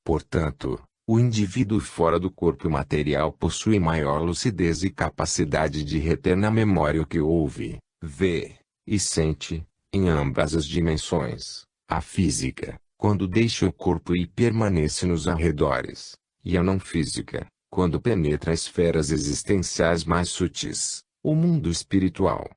Portanto, o indivíduo fora do corpo material possui maior lucidez e capacidade de reter na memória o que ouve, vê e sente, em ambas as dimensões, a física, quando deixa o corpo e permanece nos arredores, e a não física, quando penetra esferas existenciais mais sutis, o mundo espiritual.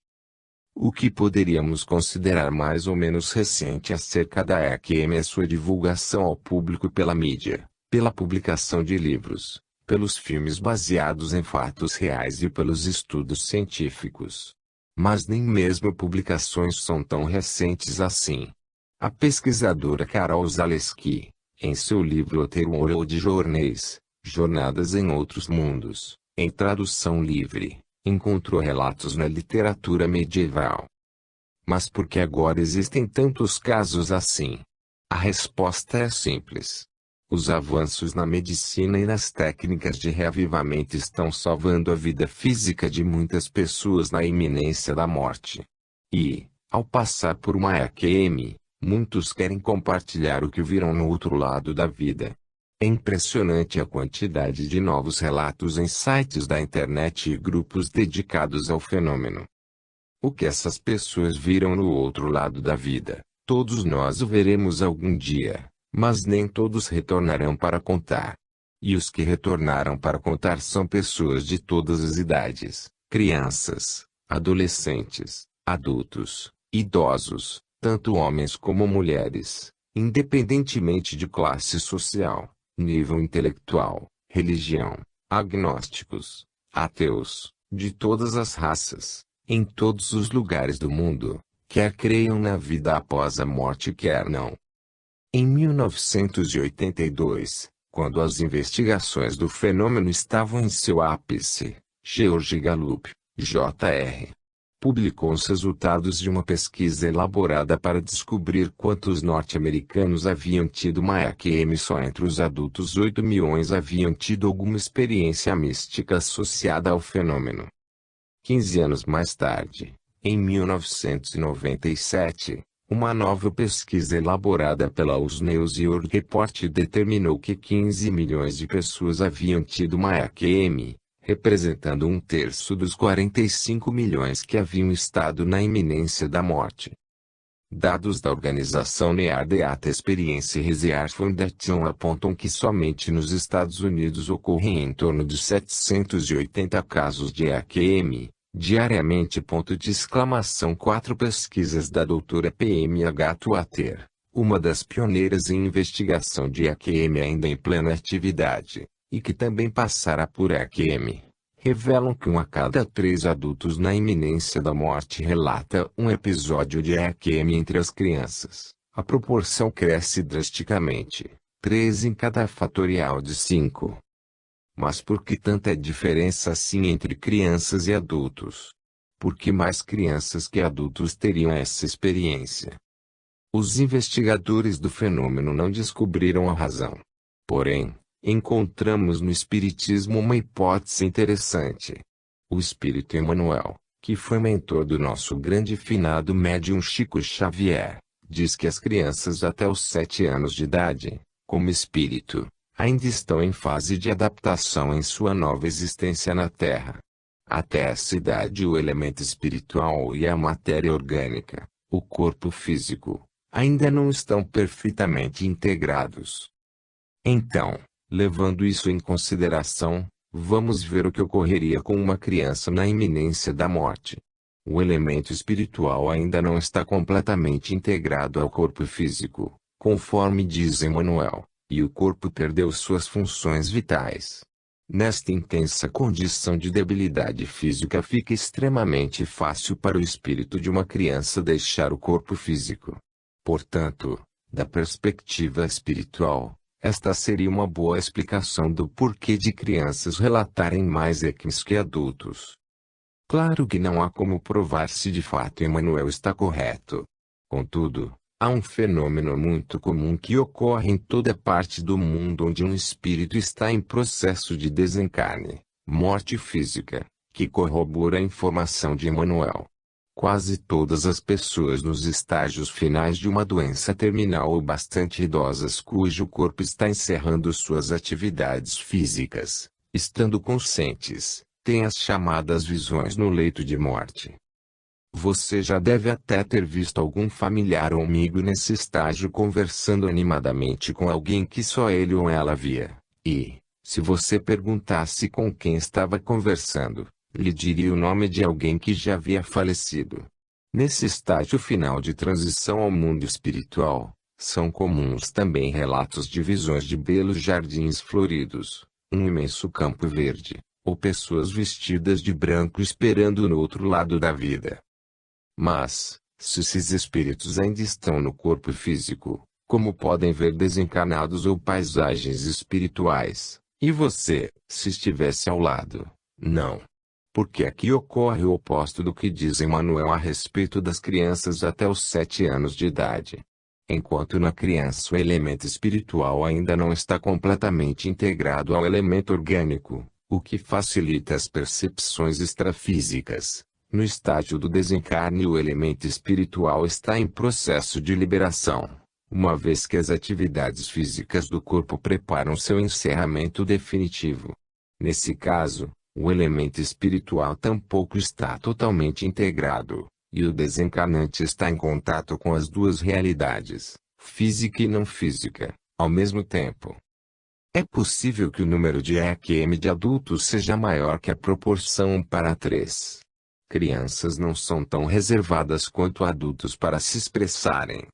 O que poderíamos considerar mais ou menos recente acerca da EQM é sua divulgação ao público pela mídia, pela publicação de livros, pelos filmes baseados em fatos reais e pelos estudos científicos. Mas nem mesmo publicações são tão recentes assim. A pesquisadora Carol Zaleski, em seu livro The World Journeys, Jornadas em Outros Mundos, em tradução livre, encontrou relatos na literatura medieval. Mas por que agora existem tantos casos assim? A resposta é simples. Os avanços na medicina e nas técnicas de reavivamento estão salvando a vida física de muitas pessoas na iminência da morte. E, ao passar por uma EQM, muitos querem compartilhar o que viram no outro lado da vida. É impressionante a quantidade de novos relatos em sites da internet e grupos dedicados ao fenômeno. O que essas pessoas viram no outro lado da vida, todos nós o veremos algum dia, mas nem todos retornarão para contar. E os que retornaram para contar são pessoas de todas as idades, crianças, adolescentes, adultos, idosos, tanto homens como mulheres, independentemente de classe social, nível intelectual, religião, agnósticos, ateus, de todas as raças, em todos os lugares do mundo, quer creiam na vida após a morte quer não. Em 1982, quando as investigações do fenômeno estavam em seu ápice, George Gallup, Jr., publicou os resultados de uma pesquisa elaborada para descobrir quantos norte-americanos haviam tido uma EQM. Só entre os adultos 8 milhões haviam tido alguma experiência mística associada ao fenômeno. 15 anos mais tarde, em 1997, uma nova pesquisa elaborada pela US News e World Report determinou que 15 milhões de pessoas haviam tido uma EQM, representando 1/3 dos 45 milhões que haviam estado na iminência da morte. Dados da organização Near Death Experience Research Foundation apontam que somente nos Estados Unidos ocorrem em torno de 780 casos de EQM, diariamente. 4 pesquisas da doutora PMH Tuater, uma das pioneiras em investigação de EQM ainda em plena atividade, e que também passará por EQM, revelam que 1 a cada 3 adultos na iminência da morte relata um episódio de EQM entre as crianças. A proporção cresce drasticamente, 3 em cada fatorial de 5. Mas por que tanta diferença assim entre crianças e adultos? Por que mais crianças que adultos teriam essa experiência? Os investigadores do fenômeno não descobriram a razão. Porém, encontramos no Espiritismo uma hipótese interessante. O Espírito Emmanuel, que foi mentor do nosso grande e finado médium Chico Xavier, diz que as crianças até os 7 anos de idade, como espírito, ainda estão em fase de adaptação em sua nova existência na Terra. Até essa idade o elemento espiritual e a matéria orgânica, o corpo físico, ainda não estão perfeitamente integrados. Então, levando isso em consideração, vamos ver o que ocorreria com uma criança na iminência da morte. O elemento espiritual ainda não está completamente integrado ao corpo físico, conforme diz Emmanuel, e o corpo perdeu suas funções vitais. Nesta intensa condição de debilidade física fica extremamente fácil para o espírito de uma criança deixar o corpo físico. Portanto, da perspectiva espiritual, esta seria uma boa explicação do porquê de crianças relatarem mais EQMs que adultos. Claro que não há como provar se de fato Emmanuel está correto. Contudo, há um fenômeno muito comum que ocorre em toda parte do mundo onde um espírito está em processo de desencarne, morte física, que corrobora a informação de Emmanuel. Quase todas as pessoas nos estágios finais de uma doença terminal ou bastante idosas cujo corpo está encerrando suas atividades físicas, estando conscientes, têm as chamadas visões no leito de morte. Você já deve até ter visto algum familiar ou amigo nesse estágio conversando animadamente com alguém que só ele ou ela via, e, se você perguntasse com quem estava conversando, lhe diria o nome de alguém que já havia falecido. Nesse estágio final de transição ao mundo espiritual, são comuns também relatos de visões de belos jardins floridos, um imenso campo verde, ou pessoas vestidas de branco esperando no outro lado da vida. Mas, se esses espíritos ainda estão no corpo físico, como podem ver desencarnados ou paisagens espirituais, e você, se estivesse ao lado, não? Porque aqui ocorre o oposto do que diz Emmanuel a respeito das crianças até os 7 anos de idade. Enquanto na criança o elemento espiritual ainda não está completamente integrado ao elemento orgânico, o que facilita as percepções extrafísicas, no estágio do desencarne o elemento espiritual está em processo de liberação, uma vez que as atividades físicas do corpo preparam seu encerramento definitivo. Nesse caso, o elemento espiritual tampouco está totalmente integrado, e o desencarnante está em contato com as duas realidades, física e não física, ao mesmo tempo. É possível que o número de EQM de adultos seja maior que a proporção 1 para 3. Crianças não são tão reservadas quanto adultos para se expressarem.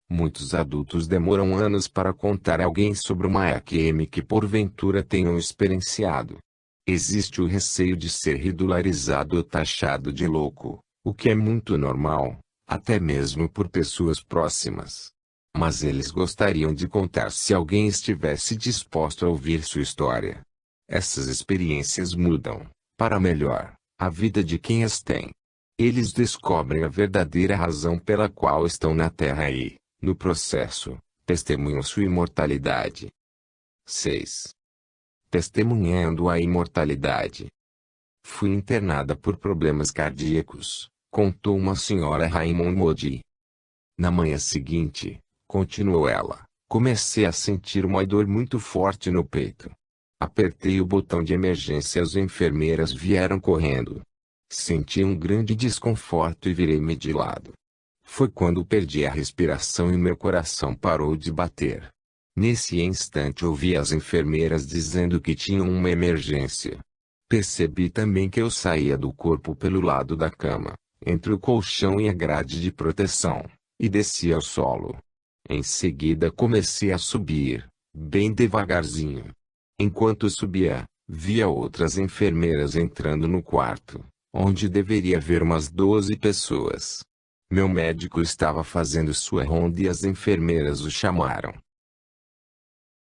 Muitos adultos demoram anos para contar a alguém sobre uma EQM que porventura tenham experienciado. Existe o receio de ser ridicularizado ou taxado de louco, o que é muito normal, até mesmo por pessoas próximas. Mas eles gostariam de contar se alguém estivesse disposto a ouvir sua história. Essas experiências mudam, para melhor, a vida de quem as tem. Eles descobrem a verdadeira razão pela qual estão na Terra e, no processo, testemunham sua imortalidade. 6. Testemunhando a imortalidade. Fui internada por problemas cardíacos, contou uma senhora Raymond Moody. Na manhã seguinte, continuou ela, comecei a sentir uma dor muito forte no peito. Apertei o botão de emergência e as enfermeiras vieram correndo. Senti um grande desconforto e virei-me de lado. Foi quando perdi a respiração e meu coração parou de bater. Nesse instante ouvi as enfermeiras dizendo que tinham uma emergência. Percebi também que eu saía do corpo pelo lado da cama, entre o colchão e a grade de proteção, e descia ao solo. Em seguida comecei a subir, bem devagarzinho. Enquanto subia, via outras enfermeiras entrando no quarto, onde deveria haver umas 12 pessoas. Meu médico estava fazendo sua ronda e as enfermeiras o chamaram.